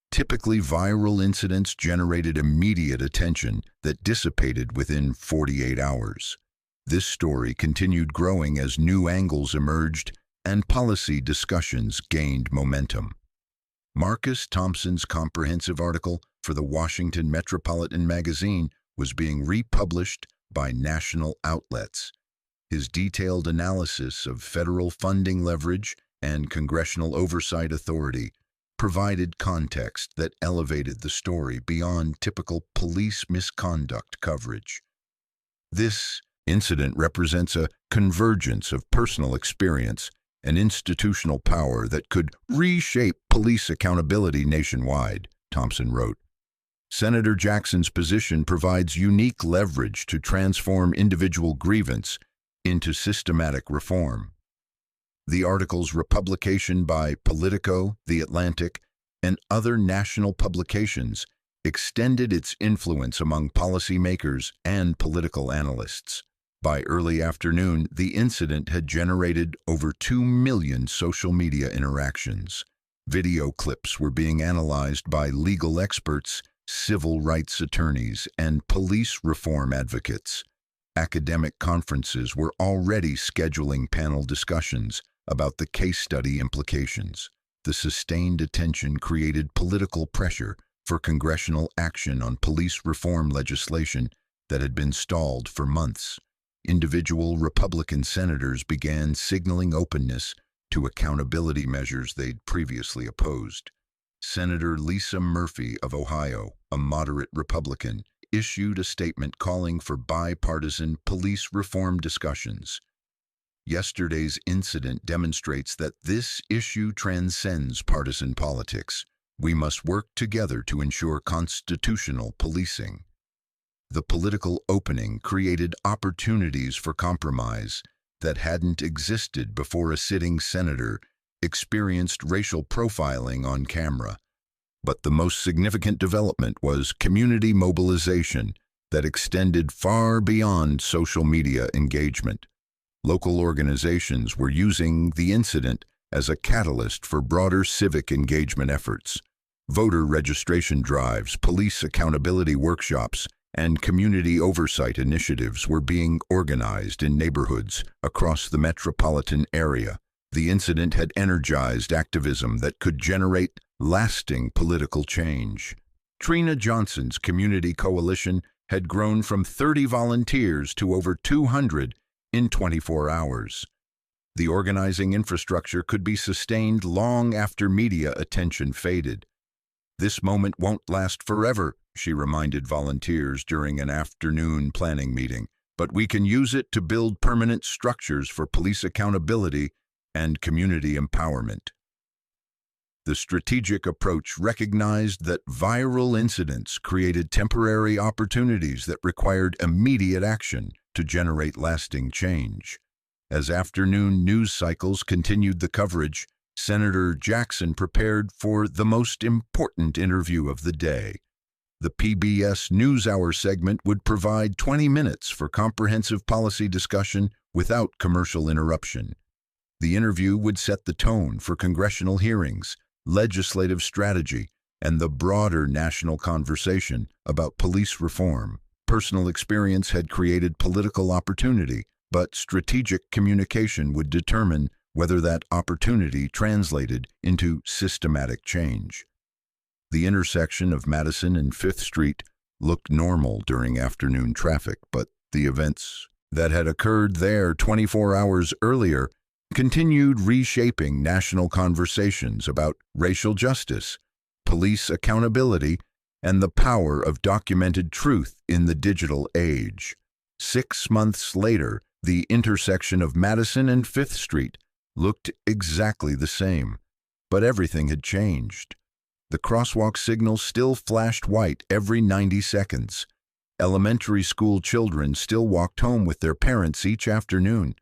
Speaker 1: Typically, viral incidents generated immediate attention that dissipated within 48 hours. This story continued growing as new angles emerged and policy discussions gained momentum. Marcus Thompson's comprehensive article for the Washington Metropolitan Magazine was being republished by national outlets. His detailed analysis of federal funding leverage and congressional oversight authority provided context that elevated the story beyond typical police misconduct coverage. This incident represents a convergence of personal experience and institutional power that could reshape police accountability nationwide, Thompson wrote. Senator Jackson's position provides unique leverage to transform individual grievance into systematic reform. The article's republication by Politico, The Atlantic, and other national publications extended its influence among policymakers and political analysts. By early afternoon, the incident had generated over 2 million social media interactions. Video clips were being analyzed by legal experts, civil rights attorneys, and police reform advocates. Academic conferences were already scheduling panel discussions about the case study implications. The sustained attention created political pressure for congressional action on police reform legislation that had been stalled for months. Individual Republican senators began signaling openness to accountability measures they'd previously opposed. Senator Lisa Murphy of Ohio, a moderate Republican, issued a statement calling for bipartisan police reform discussions. Yesterday's incident demonstrates that this issue transcends partisan politics. We must work together to ensure constitutional policing. The political opening created opportunities for compromise that hadn't existed before a sitting senator experienced racial profiling on camera. But the most significant development was community mobilization that extended far beyond social media engagement. Local organizations were using the incident as a catalyst for broader civic engagement efforts. Voter registration drives, police accountability workshops, and community oversight initiatives were being organized in neighborhoods across the metropolitan area. The incident had energized activism that could generate lasting political change. Trina Johnson's community coalition had grown from 30 volunteers to over 200 in 24 hours. The organizing infrastructure could be sustained long after media attention faded. "This moment won't last forever," she reminded volunteers during an afternoon planning meeting, "but we can use it to build permanent structures for police accountability and community empowerment." The strategic approach recognized that viral incidents created temporary opportunities that required immediate action to generate lasting change. As afternoon news cycles continued the coverage, Senator Jackson prepared for the most important interview of the day. The PBS NewsHour segment would provide 20 minutes for comprehensive policy discussion without commercial interruption. The interview would set the tone for congressional hearings, legislative strategy, and the broader national conversation about police reform. Personal experience had created political opportunity, but strategic communication would determine whether that opportunity translated into systematic change. The intersection of Madison and 5th Street looked normal during afternoon traffic, but the events that had occurred there 24 hours earlier continued reshaping national conversations about racial justice, police accountability, and the power of documented truth in the digital age. 6 months later, the intersection of Madison and 5th Street looked exactly the same, but everything had changed. The crosswalk signal still flashed white every 90 seconds. Elementary school children still walked home with their parents each afternoon,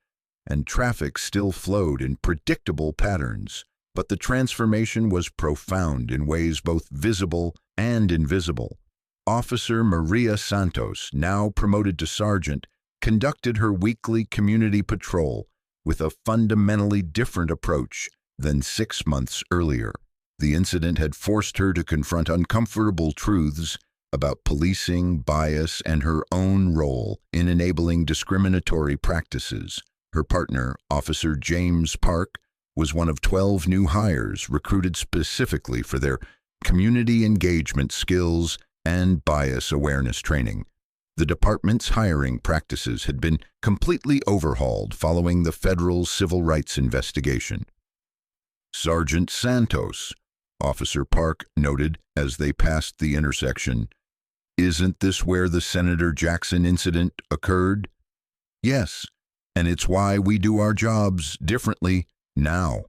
Speaker 1: and traffic still flowed in predictable patterns. But the transformation was profound in ways both visible and invisible. Officer Maria Santos, now promoted to sergeant, conducted her weekly community patrol with a fundamentally different approach than 6 months earlier. The incident had forced her to confront uncomfortable truths about policing, bias, and her own role in enabling discriminatory practices. Her partner, Officer James Park, was one of 12 new hires recruited specifically for their community engagement skills and bias awareness training. The department's hiring practices had been completely overhauled following the federal civil rights investigation. "Sergeant Santos," Officer Park noted as they passed the intersection, "isn't this where the Senator Jackson incident occurred?" "Yes, and it's why we do our jobs differently now."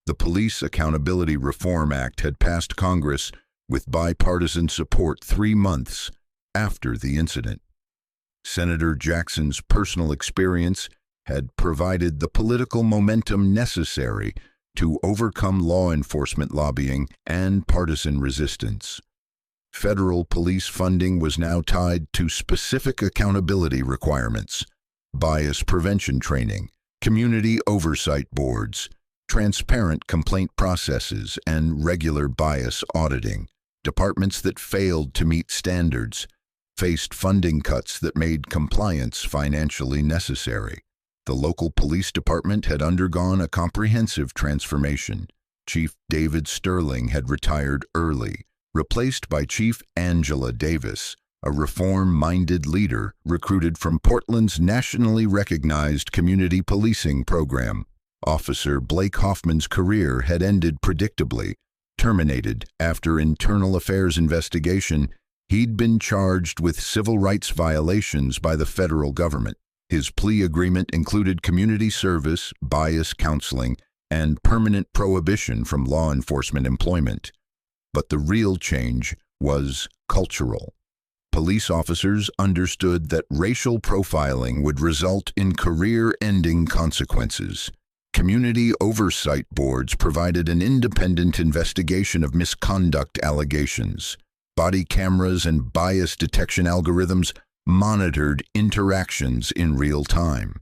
Speaker 1: The Police Accountability Reform Act had passed Congress with bipartisan support 3 months after the incident. Senator Jackson's personal experience had provided the political momentum necessary to overcome law enforcement lobbying and partisan resistance. Federal police funding was now tied to specific accountability requirements, bias prevention training, community oversight boards, transparent complaint processes, and regular bias auditing. Departments that failed to meet standards faced funding cuts that made compliance financially necessary. The local police department had undergone a comprehensive transformation. Chief David Sterling had retired early, replaced by Chief Angela Davis, a reform-minded leader recruited from Portland's nationally recognized community policing program. Officer Blake Hoffman's career had ended predictably. Terminated after internal affairs investigation, he'd been charged with civil rights violations by the federal government. His plea agreement included community service, bias counseling, and permanent prohibition from law enforcement employment. But the real change was cultural. Police officers understood that racial profiling would result in career-ending consequences. Community oversight boards provided an independent investigation of misconduct allegations. Body cameras and bias detection algorithms monitored interactions in real time.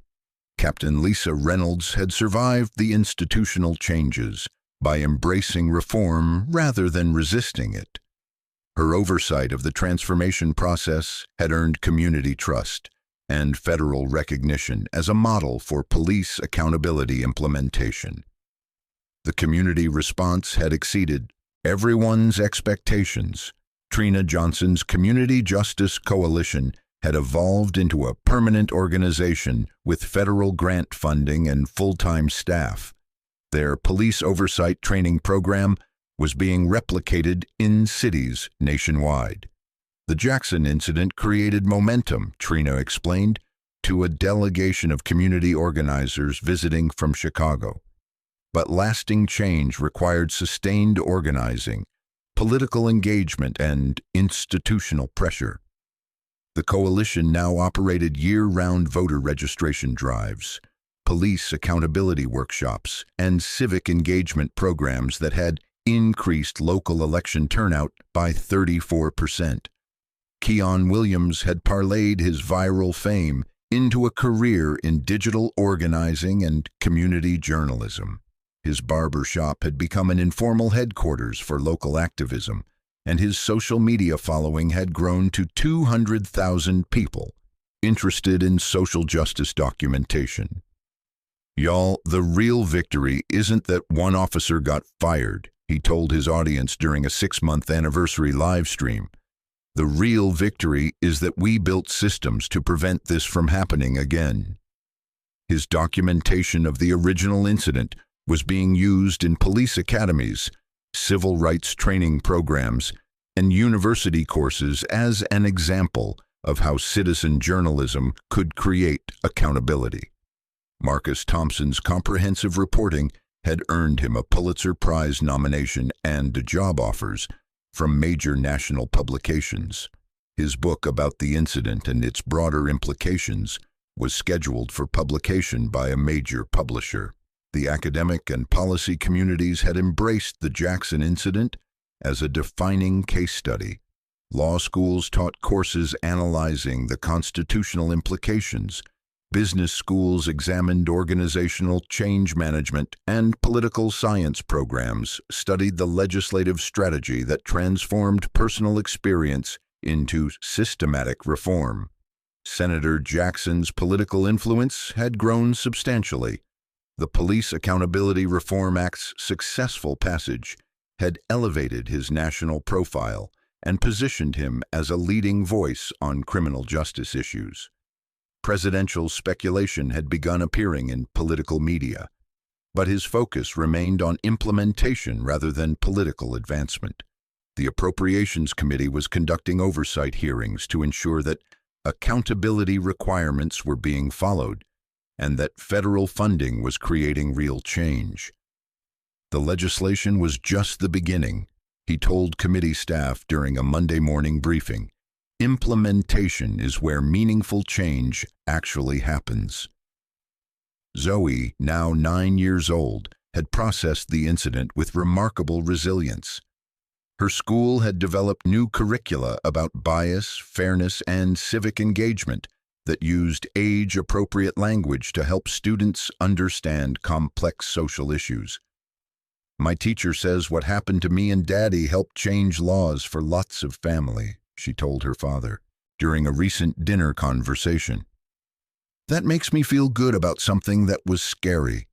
Speaker 1: Captain Lisa Reynolds had survived the institutional changes by embracing reform rather than resisting it. Her oversight of the transformation process had earned community trust and federal recognition as a model for police accountability implementation. The community response had exceeded everyone's expectations. Trina Johnson's Community Justice Coalition had evolved into a permanent organization with federal grant funding and full-time staff. Their police oversight training program was being replicated in cities nationwide. The Jackson incident created momentum, Trina explained, to a delegation of community organizers visiting from Chicago. But lasting change required sustained organizing, political engagement, and institutional pressure. The coalition now operated year-round voter registration drives, police accountability workshops, and civic engagement programs that had increased local election turnout by 34%. Keon Williams had parlayed his viral fame into a career in digital organizing and community journalism. His barber shop had become an informal headquarters for local activism, and his social media following had grown to 200,000 people interested in social justice documentation. "Y'all, the real victory isn't that one officer got fired," he told his audience during a 6-month anniversary live stream. "The real victory is that we built systems to prevent this from happening again." His documentation of the original incident was being used in police academies, civil rights training programs, and university courses as an example of how citizen journalism could create accountability. Marcus Thompson's comprehensive reporting had earned him a Pulitzer Prize nomination and job offers from major national publications. His book about the incident and its broader implications was scheduled for publication by a major publisher. The academic and policy communities had embraced the Jackson incident as a defining case study. Law schools taught courses analyzing the constitutional implications. Business schools examined organizational change management, and political science programs studied the legislative strategy that transformed personal experience into systematic reform. Senator Jackson's political influence had grown substantially. The Police Accountability Reform Act's successful passage had elevated his national profile and positioned him as a leading voice on criminal justice issues. Presidential speculation had begun appearing in political media, but his focus remained on implementation rather than political advancement. The Appropriations Committee was conducting oversight hearings to ensure that accountability requirements were being followed and that federal funding was creating real change. The legislation was just the beginning, he told committee staff during a Monday morning briefing. Implementation is where meaningful change actually happens. Zoe, now 9 years old, had processed the incident with remarkable resilience. Her school had developed new curricula about bias, fairness, and civic engagement that used age-appropriate language to help students understand complex social issues. "My teacher says what happened to me and Daddy helped change laws for lots of family," she told her father during a recent dinner conversation. "That makes me feel good about something that was scary."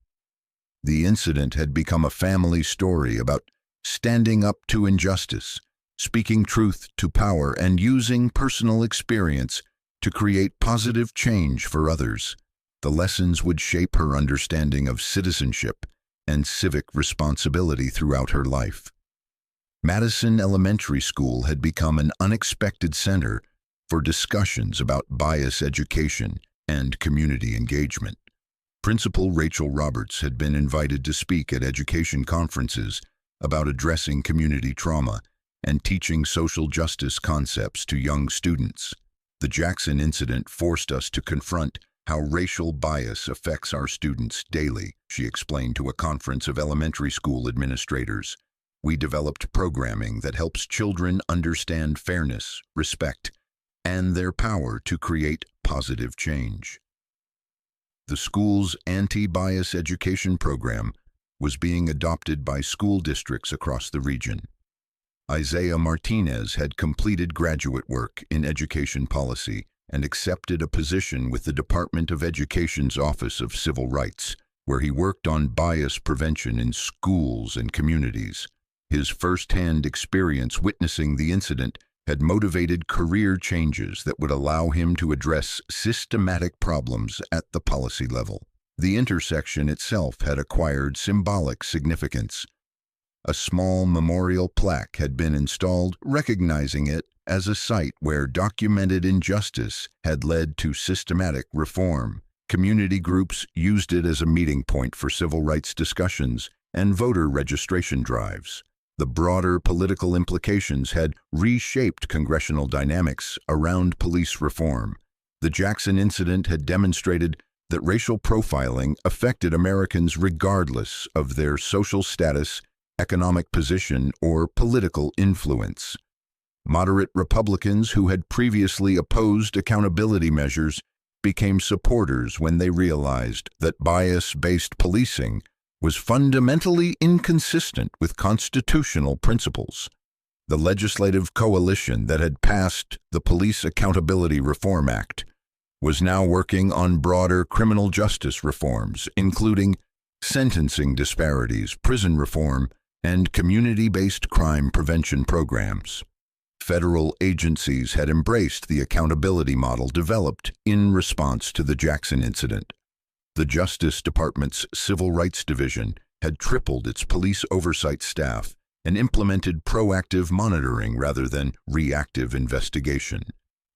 Speaker 1: The incident had become a family story about standing up to injustice, speaking truth to power, and using personal experience to create positive change for others. The lessons would shape her understanding of citizenship and civic responsibility throughout her life. Madison Elementary School had become an unexpected center for discussions about bias education and community engagement. Principal Rachel Roberts had been invited to speak at education conferences about addressing community trauma and teaching social justice concepts to young students. The Jackson incident forced us to confront how racial bias affects our students daily, she explained to a conference of elementary school administrators. We developed programming that helps children understand fairness, respect, and their power to create positive change. The school's anti-bias education program was being adopted by school districts across the region. Isaiah Martinez had completed graduate work in education policy and accepted a position with the Department of Education's Office of Civil Rights, where he worked on bias prevention in schools and communities. His first-hand experience witnessing the incident had motivated career changes that would allow him to address systematic problems at the policy level. The intersection itself had acquired symbolic significance. A small memorial plaque had been installed, recognizing it as a site where documented injustice had led to systematic reform. Community groups used it as a meeting point for civil rights discussions and voter registration drives. The broader political implications had reshaped congressional dynamics around police reform. The Jackson incident had demonstrated that racial profiling affected Americans regardless of their social status, economic position, or political influence. Moderate Republicans who had previously opposed accountability measures became supporters when they realized that bias-based policing was fundamentally inconsistent with constitutional principles. The legislative coalition that had passed the Police Accountability Reform Act was now working on broader criminal justice reforms, including sentencing disparities, prison reform, and community-based crime prevention programs. Federal agencies had embraced the accountability model developed in response to the Jackson incident. The Justice Department's Civil Rights Division had tripled its police oversight staff and implemented proactive monitoring rather than reactive investigation.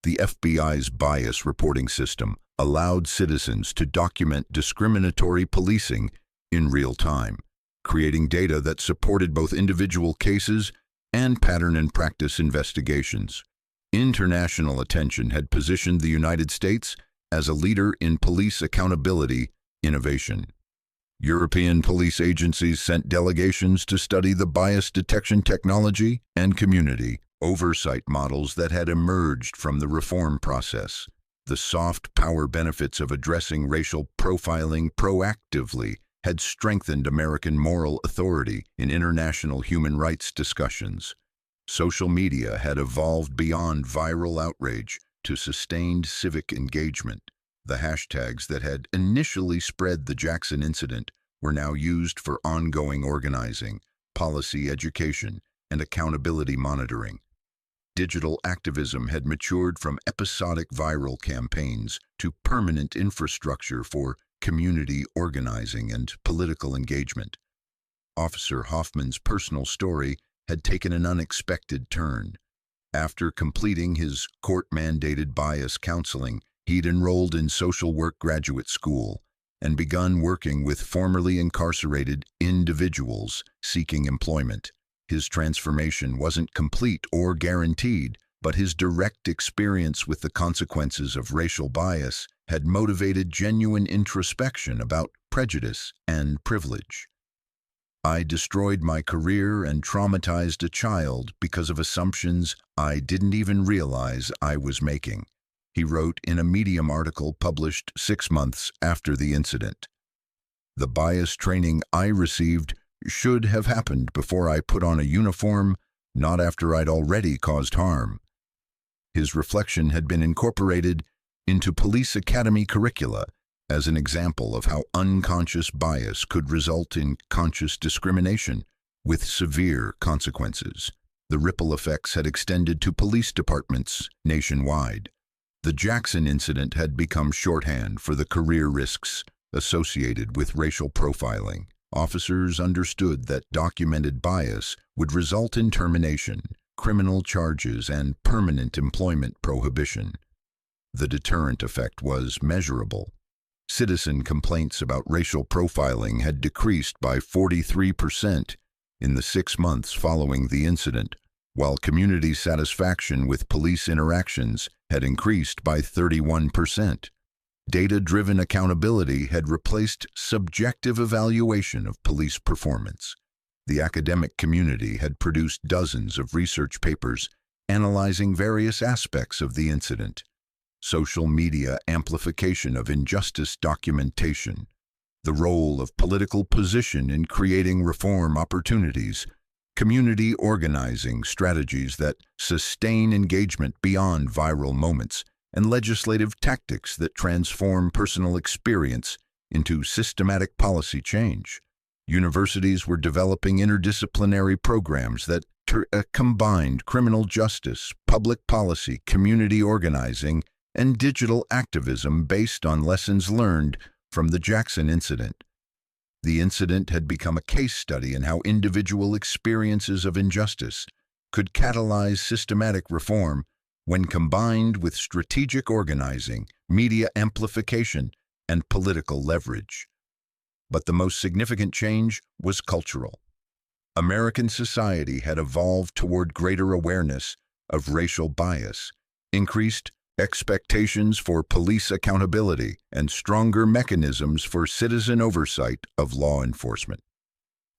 Speaker 1: The FBI's bias reporting system allowed citizens to document discriminatory policing in real time, creating data that supported both individual cases and pattern and practice investigations. International attention had positioned the United States as a leader in police accountability innovation. European police agencies sent delegations to study the bias detection technology and community oversight models that had emerged from the reform process. The soft power benefits of addressing racial profiling proactively had strengthened American moral authority in international human rights discussions. Social media had evolved beyond viral outrage to sustained civic engagement. The hashtags that had initially spread the Jackson incident were now used for ongoing organizing, policy education, and accountability monitoring. Digital activism had matured from episodic viral campaigns to permanent infrastructure for community organizing and political engagement. Officer Hoffman's personal story had taken an unexpected turn. After completing his court-mandated bias counseling, he'd enrolled in social work graduate school and begun working with formerly incarcerated individuals seeking employment. His transformation wasn't complete or guaranteed, but his direct experience with the consequences of racial bias had motivated genuine introspection about prejudice and privilege. "I destroyed my career and traumatized a child because of assumptions I didn't even realize I was making," he wrote in a Medium article published 6 months after the incident. "The bias training I received should have happened before I put on a uniform, not after I'd already caused harm." His reflection had been incorporated into police academy curricula as an example of how unconscious bias could result in conscious discrimination with severe consequences. The ripple effects had extended to police departments nationwide. The Jackson incident had become shorthand for the career risks associated with racial profiling. Officers understood that documented bias would result in termination, criminal charges, and permanent employment prohibition. The deterrent effect was measurable. Citizen complaints about racial profiling had decreased by 43% in the 6 months following the incident, while community satisfaction with police interactions had increased by 31%. Data-driven accountability had replaced subjective evaluation of police performance. The academic community had produced dozens of research papers analyzing various aspects of the incident: social media amplification of injustice documentation, the role of political position in creating reform opportunities, community organizing strategies that sustain engagement beyond viral moments, and legislative tactics that transform personal experience into systematic policy change. Universities were developing interdisciplinary programs that combined criminal justice, public policy, community organizing, and digital activism based on lessons learned from the Jackson incident. The incident had become a case study in how individual experiences of injustice could catalyze systematic reform when combined with strategic organizing, media amplification, and political leverage. But the most significant change was cultural. American society had evolved toward greater awareness of racial bias, increased expectations for police accountability, and stronger mechanisms for citizen oversight of law enforcement.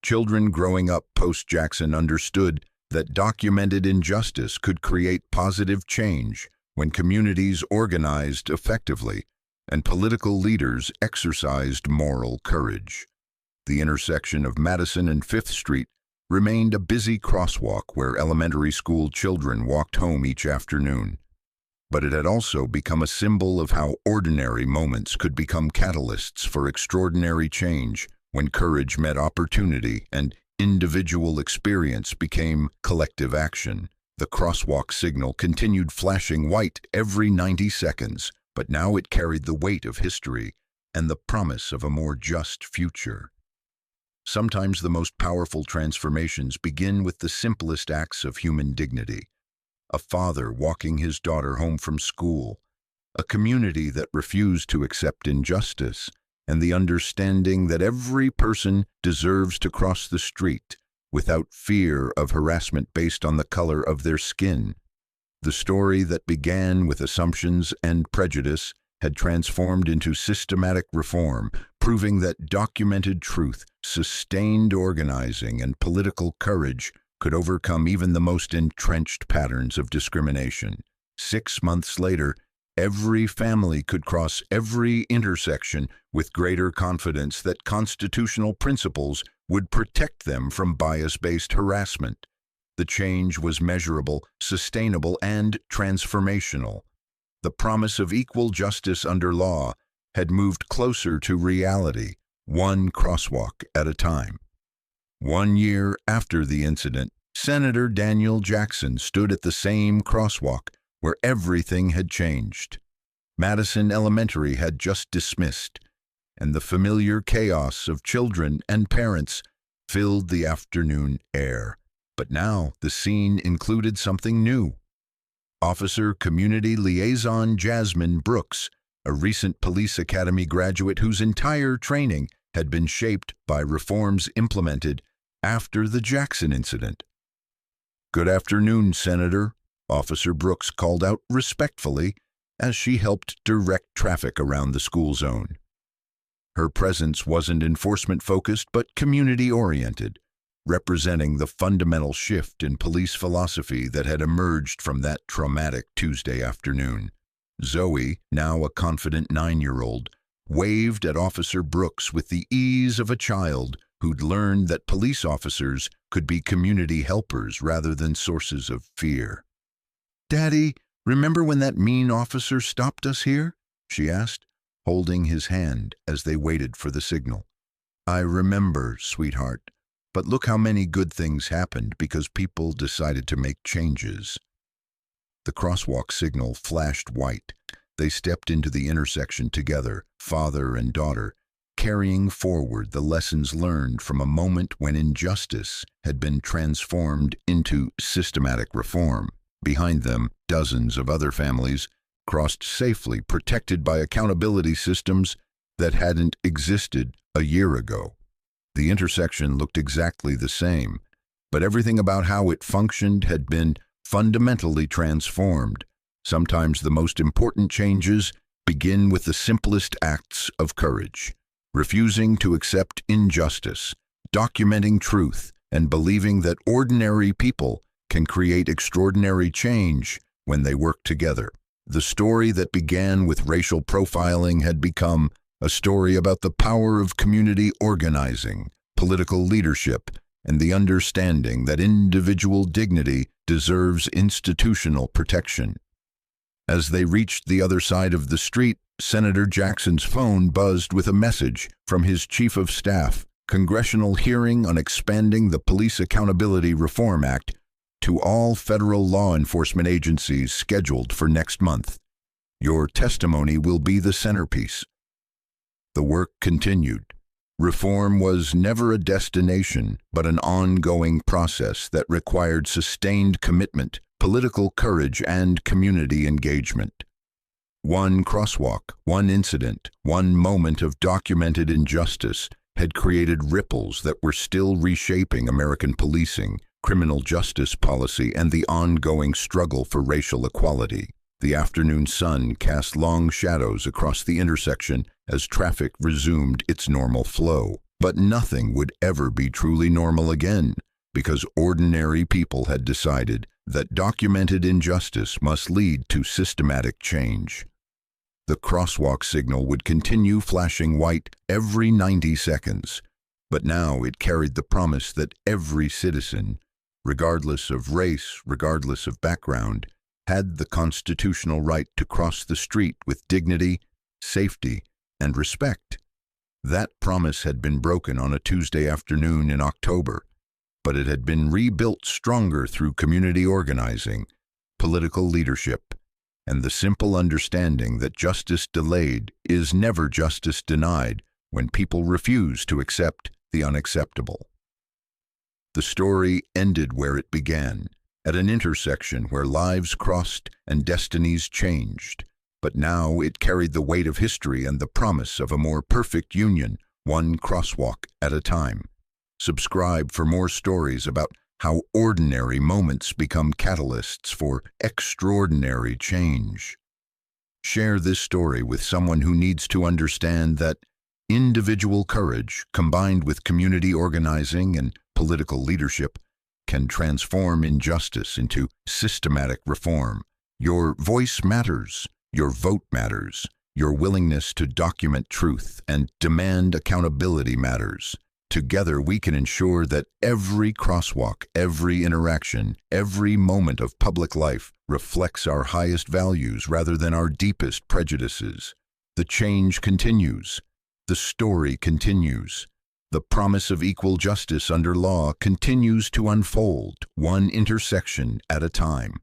Speaker 1: Children growing up post-Jackson understood that documented injustice could create positive change when communities organized effectively and political leaders exercised moral courage. The intersection of Madison and 5th Street remained a busy crosswalk where elementary school children walked home each afternoon. But it had also become a symbol of how ordinary moments could become catalysts for extraordinary change when courage met opportunity and individual experience became collective action. The crosswalk signal continued flashing white every 90 seconds, but now it carried the weight of history and the promise of a more just future. Sometimes the most powerful transformations begin with the simplest acts of human dignity. A father walking his daughter home from school, a community that refused to accept injustice, and the understanding that every person deserves to cross the street without fear of harassment based on the color of their skin. The story that began with assumptions and prejudice had transformed into systematic reform, proving that documented truth, sustained organizing, and political courage could overcome even the most entrenched patterns of discrimination. 6 months later, every family could cross every intersection with greater confidence that constitutional principles would protect them from bias-based harassment. The change was measurable, sustainable, and transformational. The promise of equal justice under law had moved closer to reality, one crosswalk at a time. 1 year after the incident, Senator Daniel Jackson stood at the same crosswalk where everything had changed. Madison Elementary had just dismissed, and the familiar chaos of children and parents filled the afternoon air. But now the scene included something new. Officer Community Liaison Jasmine Brooks, a recent police academy graduate whose entire training had been shaped by reforms implemented after the Jackson incident. "Good afternoon, Senator," Officer Brooks called out respectfully as she helped direct traffic around the school zone. Her presence wasn't enforcement-focused but community-oriented, representing the fundamental shift in police philosophy that had emerged from that traumatic Tuesday afternoon. Zoe, now a confident 9-year-old, waved at Officer Brooks with the ease of a child who'd learned that police officers could be community helpers rather than sources of fear. "Daddy, remember when that mean officer stopped us here?" she asked, holding his hand as they waited for the signal. "I remember, sweetheart, but look how many good things happened because people decided to make changes." The crosswalk signal flashed white. They stepped into the intersection together, father and daughter, carrying forward the lessons learned from a moment when injustice had been transformed into systematic reform. Behind them, dozens of other families crossed safely, protected by accountability systems that hadn't existed a year ago. The intersection looked exactly the same, but everything about how it functioned had been fundamentally transformed. Sometimes the most important changes begin with the simplest acts of courage, refusing to accept injustice, documenting truth, and believing that ordinary people can create extraordinary change when they work together. The story that began with racial profiling had become a story about the power of community organizing, political leadership, and the understanding that individual dignity deserves institutional protection. As they reached the other side of the street, Senator Jackson's phone buzzed with a message from his chief of staff: Congressional hearing on expanding the Police Accountability Reform Act to all federal law enforcement agencies scheduled for next month. Your testimony will be the centerpiece. The work continued. Reform was never a destination, but an ongoing process that required sustained commitment, political courage, and community engagement. One crosswalk, one incident, one moment of documented injustice had created ripples that were still reshaping American policing, criminal justice policy, and the ongoing struggle for racial equality. The afternoon sun cast long shadows across the intersection as traffic resumed its normal flow. But nothing would ever be truly normal again, because ordinary people had decided that documented injustice must lead to systematic change. The crosswalk signal would continue flashing white every 90 seconds, but now it carried the promise that every citizen, regardless of race, regardless of background, had the constitutional right to cross the street with dignity, safety, and respect. That promise had been broken on a Tuesday afternoon in October, but it had been rebuilt stronger through community organizing, political leadership, and the simple understanding that justice delayed is never justice denied when people refuse to accept the unacceptable. The story ended where it began, at an intersection where lives crossed and destinies changed. But now it carried the weight of history and the promise of a more perfect union, one crosswalk at a time. Subscribe for more stories about how ordinary moments become catalysts for extraordinary change. Share this story with someone who needs to understand that individual courage, combined with community organizing and political leadership, can transform injustice into systematic reform. Your voice matters. Your vote matters. Your willingness to document truth and demand accountability matters. Together, we can ensure that every crosswalk, every interaction, every moment of public life reflects our highest values rather than our deepest prejudices. The change continues. The story continues. The promise of equal justice under law continues to unfold, one intersection at a time.